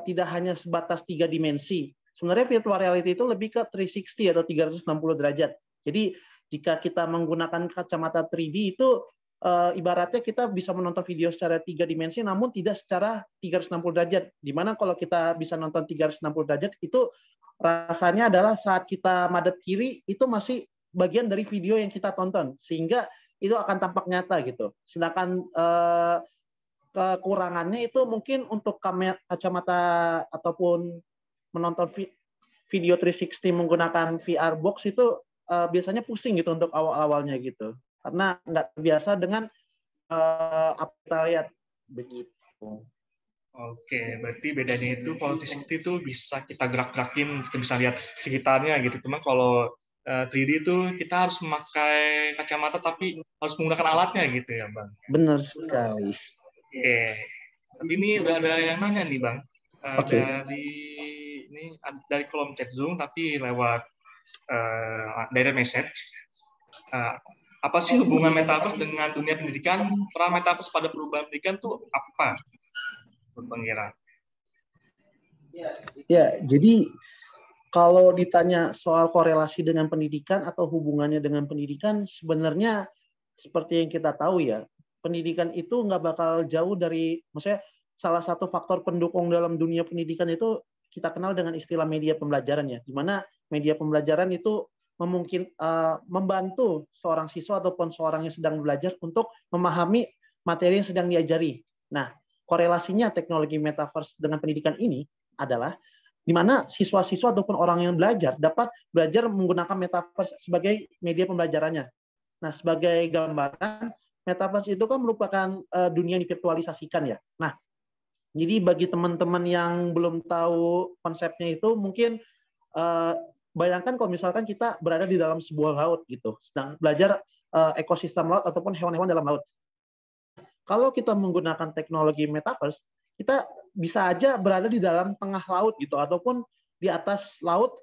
tidak hanya sebatas 3 dimensi. Sebenarnya virtual reality itu lebih ke 360 atau 360 derajat. Jadi jika kita menggunakan kacamata 3D itu ibaratnya kita bisa menonton video secara 3 dimensi namun tidak secara 360 derajat. Dimana kalau kita bisa nonton 360 derajat itu rasanya adalah saat kita madep kiri itu masih bagian dari video yang kita tonton sehingga itu akan tampak nyata gitu. Sedangkan kekurangannya itu mungkin untuk kacamata ataupun menonton video 360 menggunakan VR box itu biasanya pusing gitu untuk awal-awalnya gitu. Karena nggak terbiasa dengan apa kita lihat begitu. Oke, berarti bedanya itu kalau 360 itu bisa kita gerak-gerakin, kita bisa lihat sekitarnya gitu. Cuma kalau 3D itu kita harus memakai kacamata tapi harus menggunakan alatnya gitu ya, Bang. Benar sekali. Oke. Tapi ini udah ada yang nanya nih, Bang. Dari kolom chat Zoom tapi lewat direct message. Apa sih hubungan metaverse dengan dunia pendidikan? Peran metaverse pada perubahan pendidikan tuh apa? Bang Gera. Ya, jadi kalau ditanya soal korelasi dengan pendidikan atau hubungannya dengan pendidikan, sebenarnya seperti yang kita tahu ya, pendidikan itu nggak bakal jauh dari, maksudnya salah satu faktor pendukung dalam dunia pendidikan itu kita kenal dengan istilah media pembelajaran ya, di mana media pembelajaran itu membantu seorang siswa ataupun seorang yang sedang belajar untuk memahami materi yang sedang diajari. Nah, korelasinya teknologi metaverse dengan pendidikan ini adalah di mana siswa-siswa ataupun orang yang belajar dapat belajar menggunakan metaverse sebagai media pembelajarannya. Nah, sebagai gambaran, metaverse itu kan merupakan dunia yang divirtualisasikan ya. Nah, jadi bagi teman-teman yang belum tahu konsepnya itu, mungkin bayangkan kalau misalkan kita berada di dalam sebuah laut gitu, sedang belajar ekosistem laut ataupun hewan-hewan dalam laut. Kalau kita menggunakan teknologi metaverse, kita bisa aja berada di dalam tengah laut gitu, ataupun di atas laut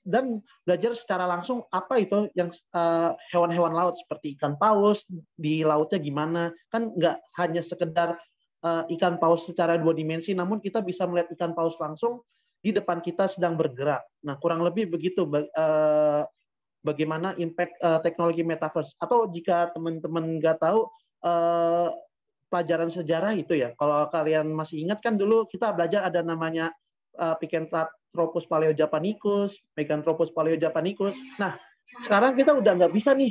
dan belajar secara langsung apa itu yang hewan-hewan laut seperti ikan paus di lautnya gimana. Kan nggak hanya sekedar ikan paus secara 2 dimensi, namun kita bisa melihat ikan paus langsung di depan kita sedang bergerak. Nah, kurang lebih begitu bagaimana impact teknologi metaverse. Atau jika teman-teman nggak tahu, pelajaran sejarah itu ya, kalau kalian masih ingat kan dulu kita belajar ada namanya Pithecanthropus paleojapanicus, Meganthropus paleojapanicus. Nah, sekarang kita udah nggak bisa nih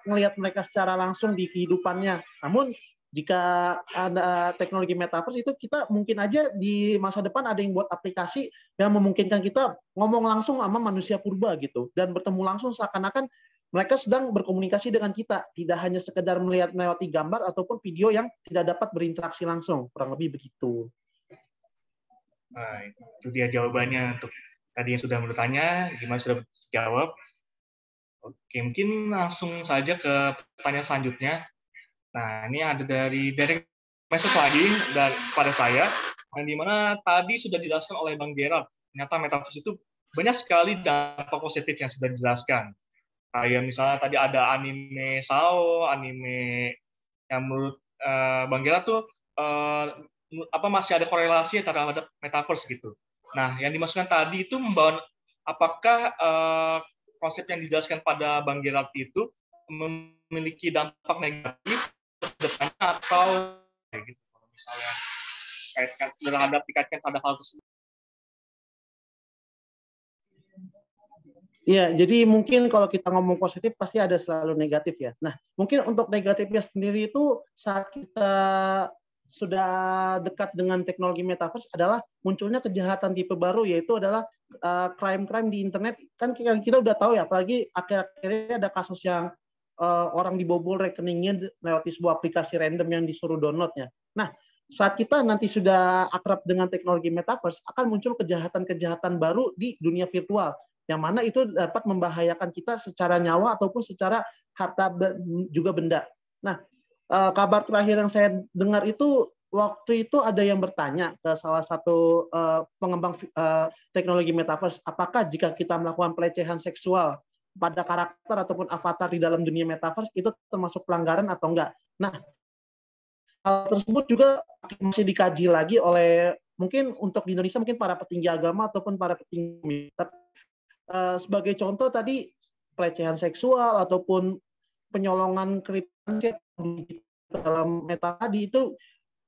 ngelihat mereka secara langsung di kehidupannya. Namun jika ada teknologi metaverse itu kita mungkin aja di masa depan ada yang buat aplikasi yang memungkinkan kita ngomong langsung sama manusia purba gitu, dan bertemu langsung seakan-akan mereka sedang berkomunikasi dengan kita, tidak hanya sekedar melihat melewati gambar ataupun video yang tidak dapat berinteraksi langsung, kurang lebih begitu. Nah, itu dia jawabannya untuk tadi yang sudah bertanya, gimana sudah jawab. Oke, mungkin langsung saja ke pertanyaan selanjutnya. Nah, ini ada dari message lagi dan pada saya, yang dimana tadi sudah dijelaskan oleh Bang Gerard. Ternyata metaverse itu banyak sekali dampak positif yang sudah dijelaskan. Kayak misalnya tadi ada anime Sao, anime yang menurut Bang Gerard tuh masih ada korelasi terhadap metaverse gitu. Nah, yang dimaksudkan tadi itu membawa apakah konsep yang dijelaskan pada Bang Gerard itu memiliki dampak negatif depannya atau gitu, kalau misalnya dikaitkan pada hal tersebut. Iya, jadi mungkin kalau kita ngomong positif pasti ada selalu negatif ya. Nah, mungkin untuk negatifnya sendiri itu saat kita sudah dekat dengan teknologi metaverse adalah munculnya kejahatan tipe baru, yaitu adalah crime-crime di internet. Kan kita udah tahu ya, apalagi akhir-akhir ini ada kasus yang orang dibobol rekeningnya lewat sebuah aplikasi random yang disuruh downloadnya. Nah, saat kita nanti sudah akrab dengan teknologi metaverse, akan muncul kejahatan-kejahatan baru di dunia virtual, yang mana itu dapat membahayakan kita secara nyawa ataupun secara harta juga benda. Nah, kabar terakhir yang saya dengar itu waktu itu ada yang bertanya ke salah satu pengembang teknologi metaverse, apakah jika kita melakukan pelecehan seksual pada karakter ataupun avatar di dalam dunia metaverse itu termasuk pelanggaran atau enggak. Nah, hal tersebut juga masih dikaji lagi oleh, mungkin untuk di Indonesia mungkin para petinggi agama ataupun para petinggi. Sebagai contoh tadi pelecehan seksual ataupun penyolongan kripto dalam meta tadi itu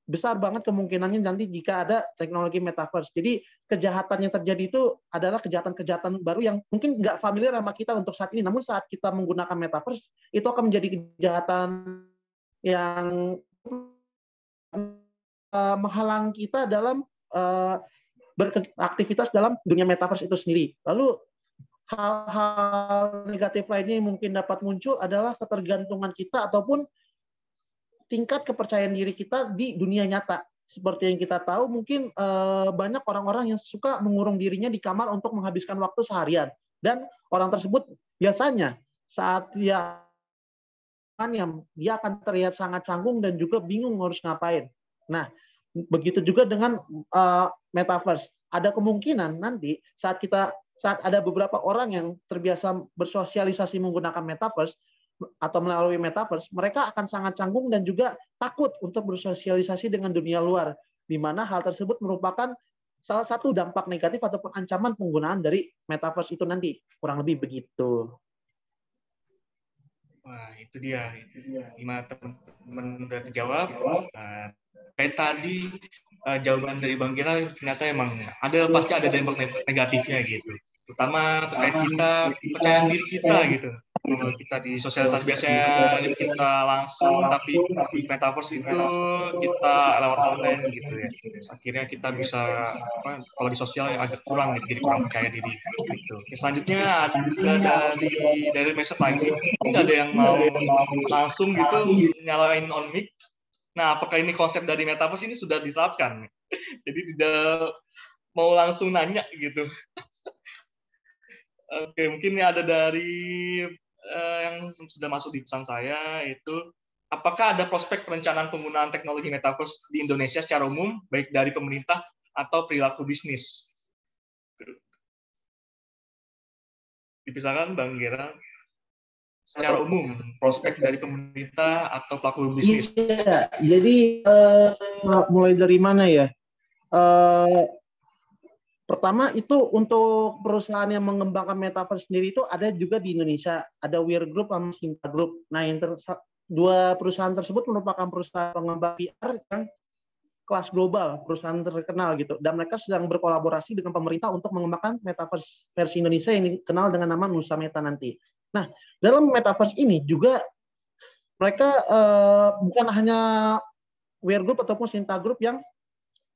besar banget kemungkinannya nanti jika ada teknologi metaverse. Jadi kejahatan yang terjadi itu adalah kejahatan-kejahatan baru yang mungkin nggak familiar sama kita untuk saat ini. Namun saat kita menggunakan metaverse itu akan menjadi kejahatan yang menghalang kita dalam beraktivitas dalam dunia metaverse itu sendiri. Lalu hal-hal negatif lainnya yang mungkin dapat muncul adalah ketergantungan kita ataupun tingkat kepercayaan diri kita di dunia nyata. Seperti yang kita tahu, mungkin banyak orang-orang yang suka mengurung dirinya di kamar untuk menghabiskan waktu seharian. Dan orang tersebut biasanya saat dia akan terlihat sangat canggung dan juga bingung harus ngapain. Nah, begitu juga dengan metaverse. Ada kemungkinan nanti saat ada beberapa orang yang terbiasa bersosialisasi menggunakan metaverse atau melalui metaverse, mereka akan sangat canggung dan juga takut untuk bersosialisasi dengan dunia luar, di mana hal tersebut merupakan salah satu dampak negatif ataupun ancaman penggunaan dari metaverse itu nanti. Kurang lebih begitu. Wah, itu dia. Gimana teman-teman udah terjawab? Nah, kayak tadi jawaban dari Bang Gira ternyata emang pasti ada dampak negatifnya gitu. Terutama terkait kepercayaan diri kita gitu. Kalau kita di sosialisasi biasanya kita langsung, tapi di metaverse itu kita lewat online gitu ya. Terus akhirnya kita bisa kalau di sosial agak kurang gitu, jadi kurang percaya diri gitu. Selanjutnya ada dari message lagi, nggak ada yang mau langsung gitu nyalain on mic. Nah, apakah ini konsep dari metaverse ini sudah diterapkan? Jadi tidak mau langsung nanya gitu. Oke, mungkin ada dari yang sudah masuk di pesan saya, itu apakah ada prospek perencanaan penggunaan teknologi metaverse di Indonesia secara umum, baik dari pemerintah atau perilaku bisnis? Dipisahkan, Bang Gera. Secara umum, prospek dari pemerintah atau pelaku bisnis? Iya, jadi mulai dari mana ya? Pertama itu untuk perusahaan yang mengembangkan metaverse sendiri itu ada juga di Indonesia, ada Weir Group sama Sinta Group. Nah, dua perusahaan tersebut merupakan perusahaan pengembang VR yang kelas global, perusahaan terkenal gitu. Dan mereka sedang berkolaborasi dengan pemerintah untuk mengembangkan metaverse versi Indonesia yang dikenal dengan nama Nusa Meta nanti. Nah, dalam metaverse ini juga mereka bukan hanya Weir Group ataupun Sinta Group yang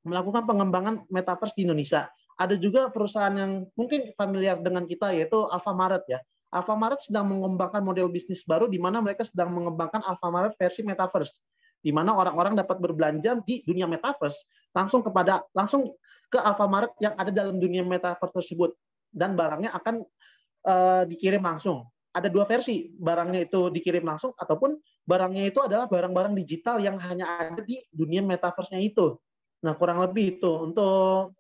melakukan pengembangan metaverse di Indonesia. Ada juga perusahaan yang mungkin familiar dengan kita, yaitu Alfamart ya. Alfamart sedang mengembangkan model bisnis baru di mana mereka sedang mengembangkan Alfamart versi metaverse, di mana orang-orang dapat berbelanja di dunia metaverse langsung ke Alfamart yang ada dalam dunia metaverse tersebut, dan barangnya akan dikirim langsung. Ada dua versi, barangnya itu dikirim langsung ataupun barangnya itu adalah barang-barang digital yang hanya ada di dunia metaverse-nya itu. Nah, kurang lebih itu untuk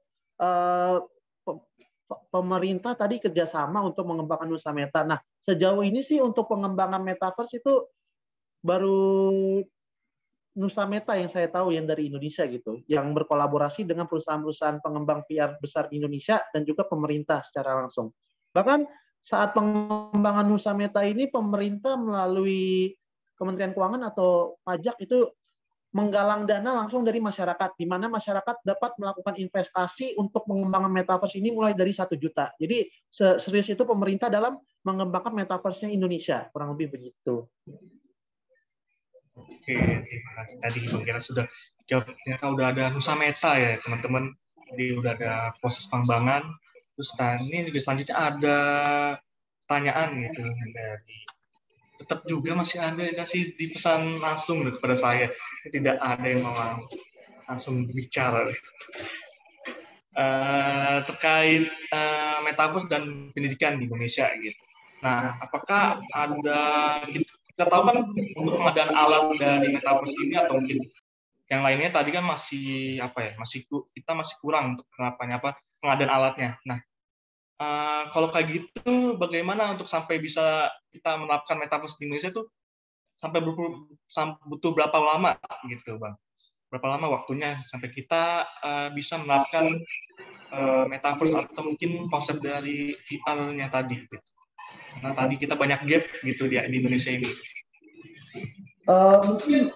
pemerintah tadi kerjasama untuk mengembangkan Nusa Meta. Nah, sejauh ini sih untuk pengembangan metaverse itu baru Nusa Meta yang saya tahu yang dari Indonesia gitu, yang berkolaborasi dengan perusahaan-perusahaan pengembang VR besar di Indonesia dan juga pemerintah secara langsung. Bahkan saat pengembangan Nusa Meta ini pemerintah melalui Kementerian Keuangan atau pajak itu menggalang dana langsung dari masyarakat, di mana masyarakat dapat melakukan investasi untuk mengembangkan metaverse ini mulai dari 1 juta. Jadi serius itu pemerintah dalam mengembangkan metaverse-nya Indonesia, kurang lebih begitu. Oke, terima kasih. Tadi Bang Gera sudah jawab, ternyata udah ada Nusa Meta ya teman-teman. Jadi udah ada proses pengembangan. Terus ini juga selanjutnya ada pertanyaan gitu dari tetap juga masih ada yang kasih di pesan langsung kepada saya. Tidak ada yang mau langsung bicara. Terkait metaverse dan pendidikan di Indonesia gitu. Nah, apakah ada, kita tahu kan untuk pengadaan alat dari metaverse ini atau mungkin yang lainnya tadi kan masih kita masih kurang untuk pengadaan alatnya. Nah, kalau kayak gitu, bagaimana untuk sampai bisa kita menerapkan metaverse di Indonesia tuh sampai butuh berapa lama gitu, Bang? Berapa lama waktunya sampai kita bisa menerapkan metaverse atau mungkin konsep dari VR-nya tadi? Gitu. Nah, tadi kita banyak gap gitu di Indonesia ini. Mungkin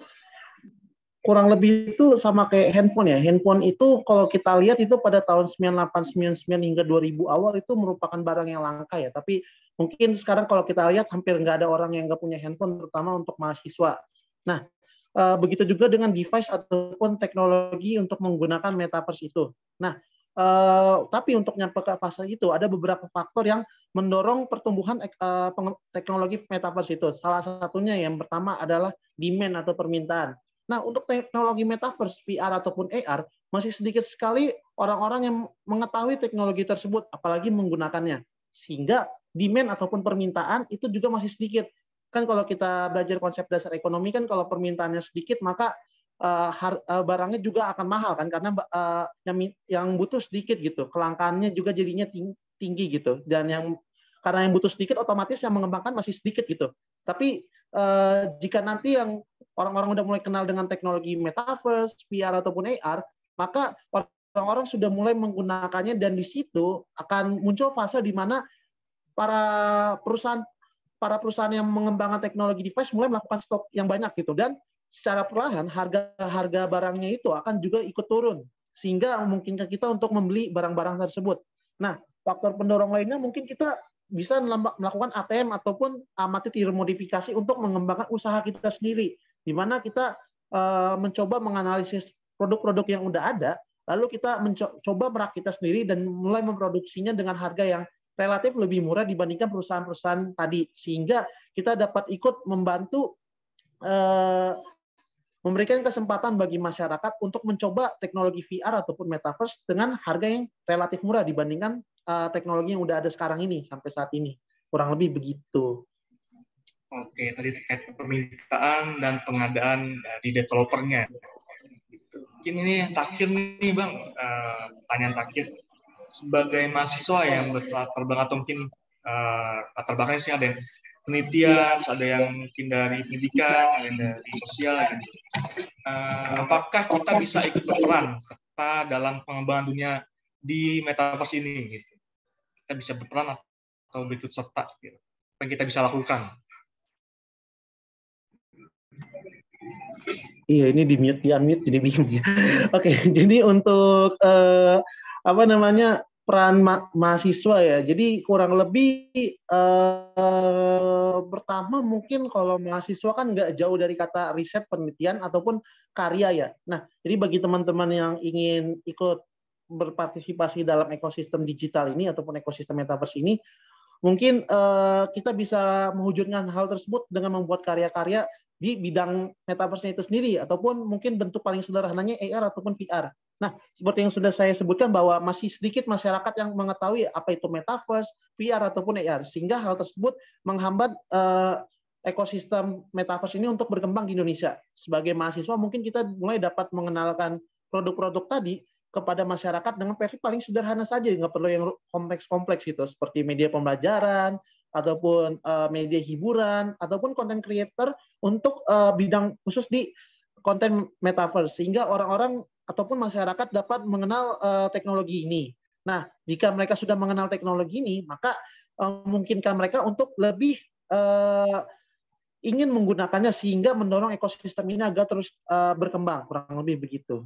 kurang lebih itu sama kayak handphone ya. Handphone itu kalau kita lihat itu pada tahun 98, 99 hingga 2000 awal itu merupakan barang yang langka ya. Tapi mungkin sekarang kalau kita lihat hampir nggak ada orang yang nggak punya handphone, terutama untuk mahasiswa. Nah, begitu juga dengan device ataupun teknologi untuk menggunakan metaverse itu. Nah, tapi untuk nyampe ke fase itu ada beberapa faktor yang mendorong pertumbuhan teknologi metaverse itu. Salah satunya yang pertama adalah demand atau permintaan. Nah, untuk teknologi metaverse, VR ataupun AR, masih sedikit sekali orang-orang yang mengetahui teknologi tersebut, apalagi menggunakannya. Sehingga demand ataupun permintaan itu juga masih sedikit. Kan kalau kita belajar konsep dasar ekonomi kan kalau permintaannya sedikit, maka barangnya juga akan mahal kan, karena yang butuh sedikit gitu. Kelangkaannya juga jadinya tinggi gitu. Dan karena yang butuh sedikit, otomatis yang mengembangkan masih sedikit gitu. Tapi jika nanti yang orang-orang udah mulai kenal dengan teknologi metaverse, VR ataupun AR, maka orang-orang sudah mulai menggunakannya, dan di situ akan muncul fase di mana para perusahaan yang mengembangkan teknologi device mulai melakukan stok yang banyak gitu, dan secara perlahan harga barangnya itu akan juga ikut turun sehingga memungkinkan kita untuk membeli barang-barang tersebut. Nah, faktor pendorong lainnya mungkin kita bisa melakukan ATM ataupun amati tiru modifikasi untuk mengembangkan usaha kita sendiri, di mana kita mencoba menganalisis produk-produk yang udah ada, lalu kita mencoba merakitnya sendiri dan mulai memproduksinya dengan harga yang relatif lebih murah dibandingkan perusahaan-perusahaan tadi, sehingga kita dapat ikut membantu memberikan kesempatan bagi masyarakat untuk mencoba teknologi VR ataupun metaverse dengan harga yang relatif murah dibandingkan teknologi yang udah ada sekarang ini sampai saat ini. Kurang lebih begitu. Oke, tadi terkait permintaan dan pengadaan dari developernya. Mungkin ini terakhir nih Bang, pertanyaan terakhir. Sebagai mahasiswa yang berlatar belakang atau mungkin latar belakangnya sih ada yang penelitian, ada yang mungkin dari pendidikan, ada yang dari sosial gitu. Apakah kita bisa ikut berperan serta dalam pengembangan dunia di metaverse ini gitu? Kita bisa berperan atau ikut serta gitu. Apa yang kita bisa lakukan? Iya, ini di unmute jadi bingung ya. Oke, jadi untuk peran mahasiswa ya. Jadi kurang lebih pertama mungkin kalau mahasiswa kan nggak jauh dari kata riset, penelitian ataupun karya ya. Nah, jadi bagi teman-teman yang ingin ikut berpartisipasi dalam ekosistem digital ini ataupun ekosistem metaverse ini, mungkin kita bisa mewujudkan hal tersebut dengan membuat karya-karya di bidang metaverse-nya itu sendiri, ataupun mungkin bentuk paling sederhananya AR ataupun VR. Nah, seperti yang sudah saya sebutkan bahwa masih sedikit masyarakat yang mengetahui apa itu metaverse, VR ataupun AR, sehingga hal tersebut menghambat ekosistem metaverse ini untuk berkembang di Indonesia. Sebagai mahasiswa mungkin kita mulai dapat mengenalkan produk-produk tadi kepada masyarakat dengan versi paling sederhana saja, nggak perlu yang kompleks-kompleks gitu, seperti media pembelajaran, ataupun media hiburan, ataupun content creator untuk bidang khusus di konten metaverse, sehingga orang-orang ataupun masyarakat dapat mengenal teknologi ini. Nah, jika mereka sudah mengenal teknologi ini, maka memungkinkan mereka untuk lebih ingin menggunakannya, sehingga mendorong ekosistem ini agar terus berkembang, kurang lebih begitu.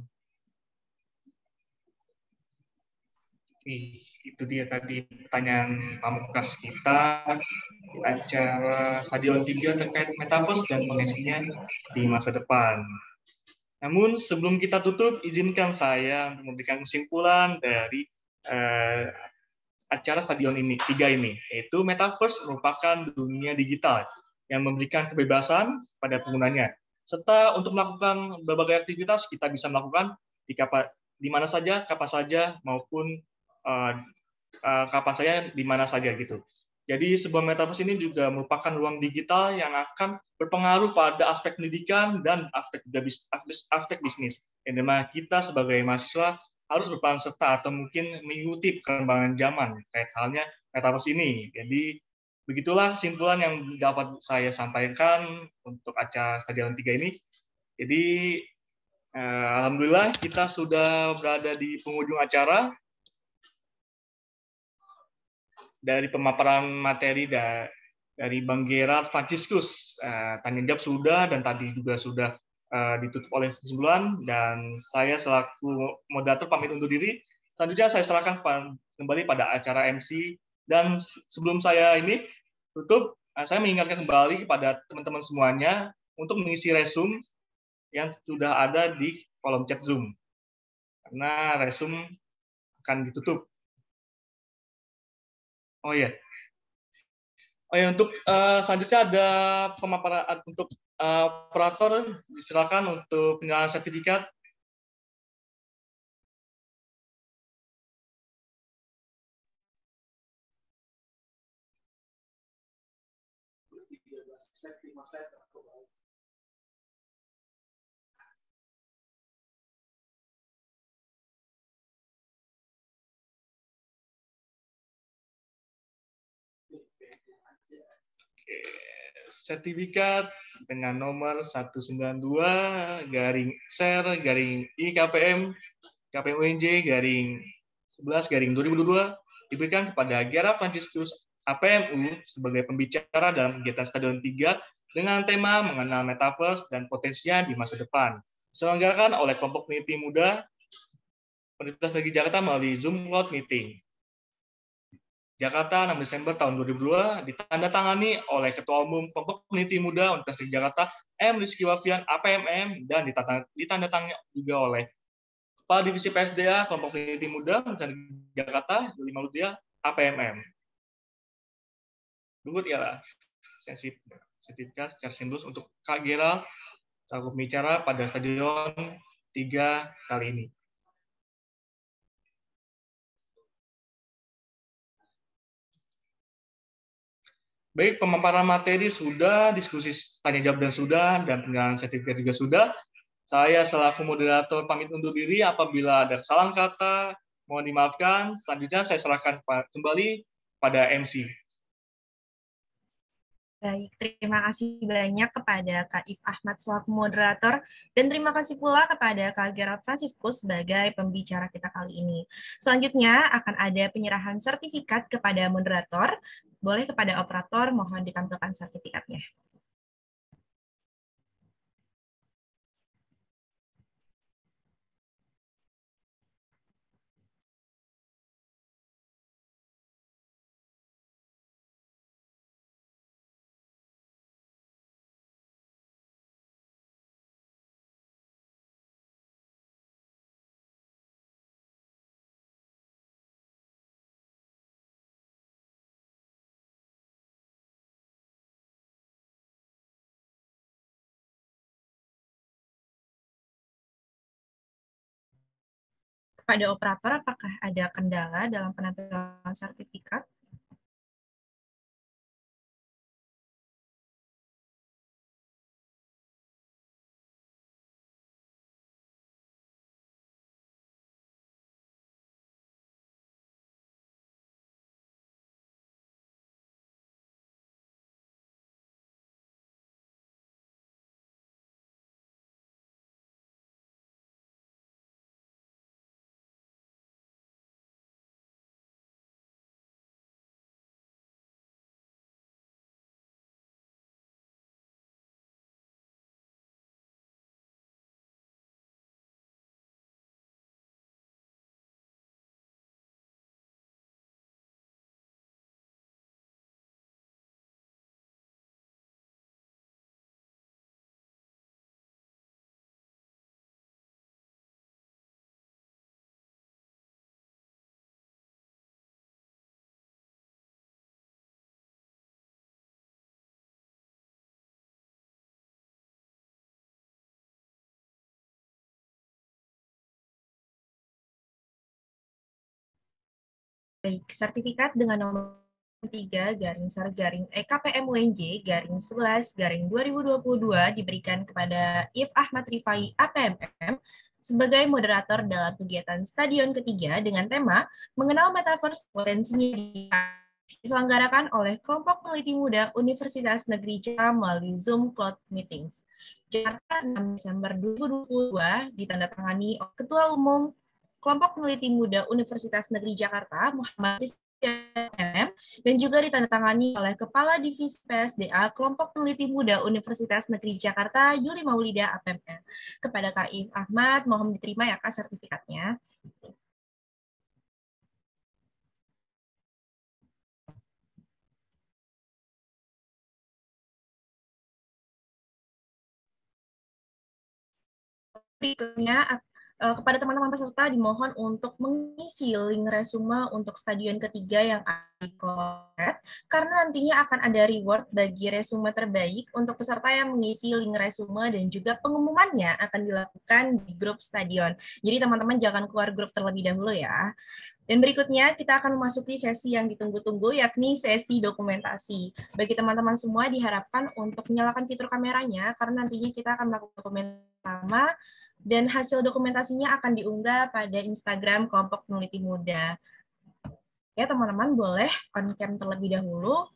Itu dia tadi pertanyaan pamungkas kita di acara Stadion 3 terkait metaverse dan potensinya di masa depan. Namun sebelum kita tutup, izinkan saya untuk memberikan kesimpulan dari acara Stadion 3 ini, yaitu metaverse merupakan dunia digital yang memberikan kebebasan pada penggunanya, serta untuk melakukan berbagai aktivitas kita bisa melakukan di mana saja, kapan saja, maupun kapan saja, di mana saja gitu. Jadi sebuah metaverse ini juga merupakan ruang digital yang akan berpengaruh pada aspek pendidikan dan aspek bisnis. Yang dimana kita sebagai mahasiswa harus berperan serta atau mungkin mengikuti perkembangan zaman terkait halnya metaverse ini. Jadi begitulah kesimpulan yang dapat saya sampaikan untuk acara Stadion 3 ini. Jadi alhamdulillah kita sudah berada di penghujung acara. Dari pemaparan materi dari Bang Gerard Franciscus, tanya jawab sudah, dan tadi juga sudah ditutup oleh kesimpulan, dan saya selaku moderator pamit undur diri. Selanjutnya saya serahkan kembali pada acara MC, dan sebelum saya ini tutup, saya mengingatkan kembali kepada teman-teman semuanya untuk mengisi resume yang sudah ada di kolom chat Zoom, karena resume akan ditutup. Oh ya, untuk selanjutnya ada pemaparan untuk operator, silakan untuk penyerahan sertifikat. Sertifikat dengan nomor 192//IKPM KPMUNJ garing 11 garing 2022 diberikan kepada Gera Franciscus APMU sebagai pembicara dalam kegiatan Stadion 3 dengan tema mengenal metaverse dan potensinya di masa depan. Diselenggarakan oleh kelompok peneliti muda Universitas Negeri Jakarta melalui Zoom Cloud Meeting. Jakarta 6 Desember tahun 2002 ditandatangani oleh Ketua Umum Kelompok Peneliti Muda Universitas Negeri Jakarta M. Rizky Wafian APMM dan ditandatangani juga oleh Kepala Divisi PSDA Kelompok Peneliti Muda Universitas Negeri Jakarta Yuli Mauludia APMM. Berikut ialah sertifikat secara simbol untuk Kak Gera selaku pembicara pada Stadion 3 kali ini. Baik, pemaparan materi sudah, diskusi tanya jawab dan penyerahan sertifikat juga sudah. Saya selaku moderator pamit undur diri. Apabila ada kesalahan kata, mohon dimaafkan. Selanjutnya saya serahkan kembali pada MC. Baik, terima kasih banyak kepada Kak If Ahmad selaku moderator, dan terima kasih pula kepada Kak Gerald Franciscus sebagai pembicara kita kali ini. Selanjutnya akan ada penyerahan sertifikat kepada moderator. Boleh kepada operator, mohon ditampilkan sertifikatnya. Kepada operator, apakah ada kendala dalam penampilan sertifikat? Baik, sertifikat dengan nomor 3 KPMUNJ 11 2022 diberikan kepada If Ahmad Rifai APMM sebagai moderator dalam kegiatan Stadion ketiga dengan tema mengenal metaverse potensinya diselenggarakan oleh kelompok peneliti muda Universitas Negeri Jakarta melalui Zoom Cloud Meetings. Jakarta 6 Desember 2022 ditandatangani oleh Ketua Umum Kelompok Peneliti Muda Universitas Negeri Jakarta, Muhammad Rizky dan juga ditandatangani oleh Kepala Divisi PSDA Kelompok Peneliti Muda Universitas Negeri Jakarta, Yuli Maulida APMM. Kepada Kak If Ahmad, mohon diterima ya Kak sertifikatnya. Berikutnya, kepada teman-teman peserta dimohon untuk mengisi link resume untuk stadion ketiga yang akan di-collect, karena nantinya akan ada reward bagi resume terbaik untuk peserta yang mengisi link resume dan juga pengumumannya akan dilakukan di grup stadion. Jadi teman-teman jangan keluar grup terlebih dahulu ya. Dan berikutnya kita akan memasuki sesi yang ditunggu-tunggu, yakni sesi dokumentasi. Bagi teman-teman semua diharapkan untuk menyalakan fitur kameranya, karena nantinya kita akan melakukan dokumentasi sama, dan hasil dokumentasinya akan diunggah pada Instagram kelompok peneliti muda. Ya, teman-teman boleh on cam terlebih dahulu.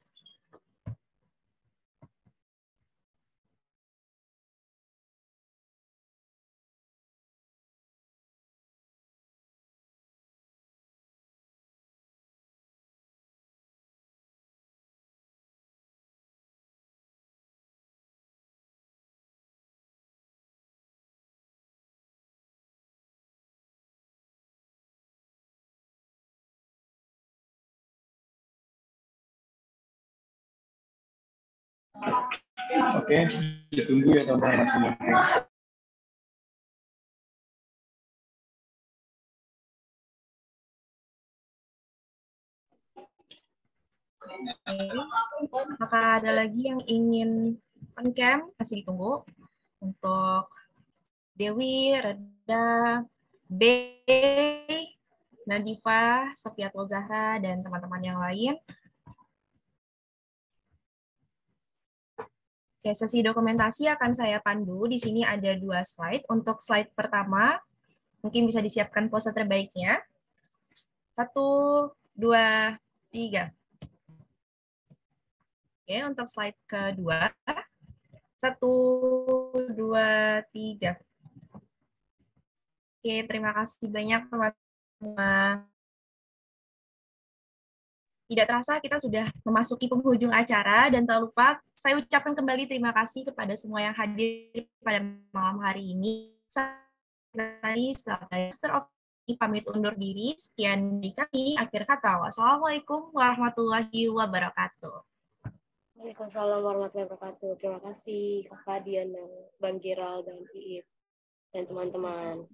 Oke, ditunggu ya teman-teman semua. Apakah ada lagi yang ingin on-cam? Masih ditunggu. Untuk Dewi, Reda, B, Nadifa, Sofiatul Zahra, dan teman-teman yang lain. Oke, sesi dokumentasi akan saya pandu. Di sini ada 2 slide. Untuk slide pertama, mungkin bisa disiapkan pose terbaiknya. 1, 2, 3. Oke, untuk slide kedua. 1, 2, 3. Oke, terima kasih banyak teman-teman. Tidak terasa kita sudah memasuki penghujung acara, dan tak lupa saya ucapkan kembali terima kasih kepada semua yang hadir pada malam hari ini. Saya sebagai pamit undur diri. Sekian dari kami. Akhir kata, wassalamualaikum warahmatullahi wabarakatuh. Waalaikumsalam warahmatullahi wabarakatuh. Terima kasih Kakak Dian, Bang Giral, dan Iip, dan teman-teman.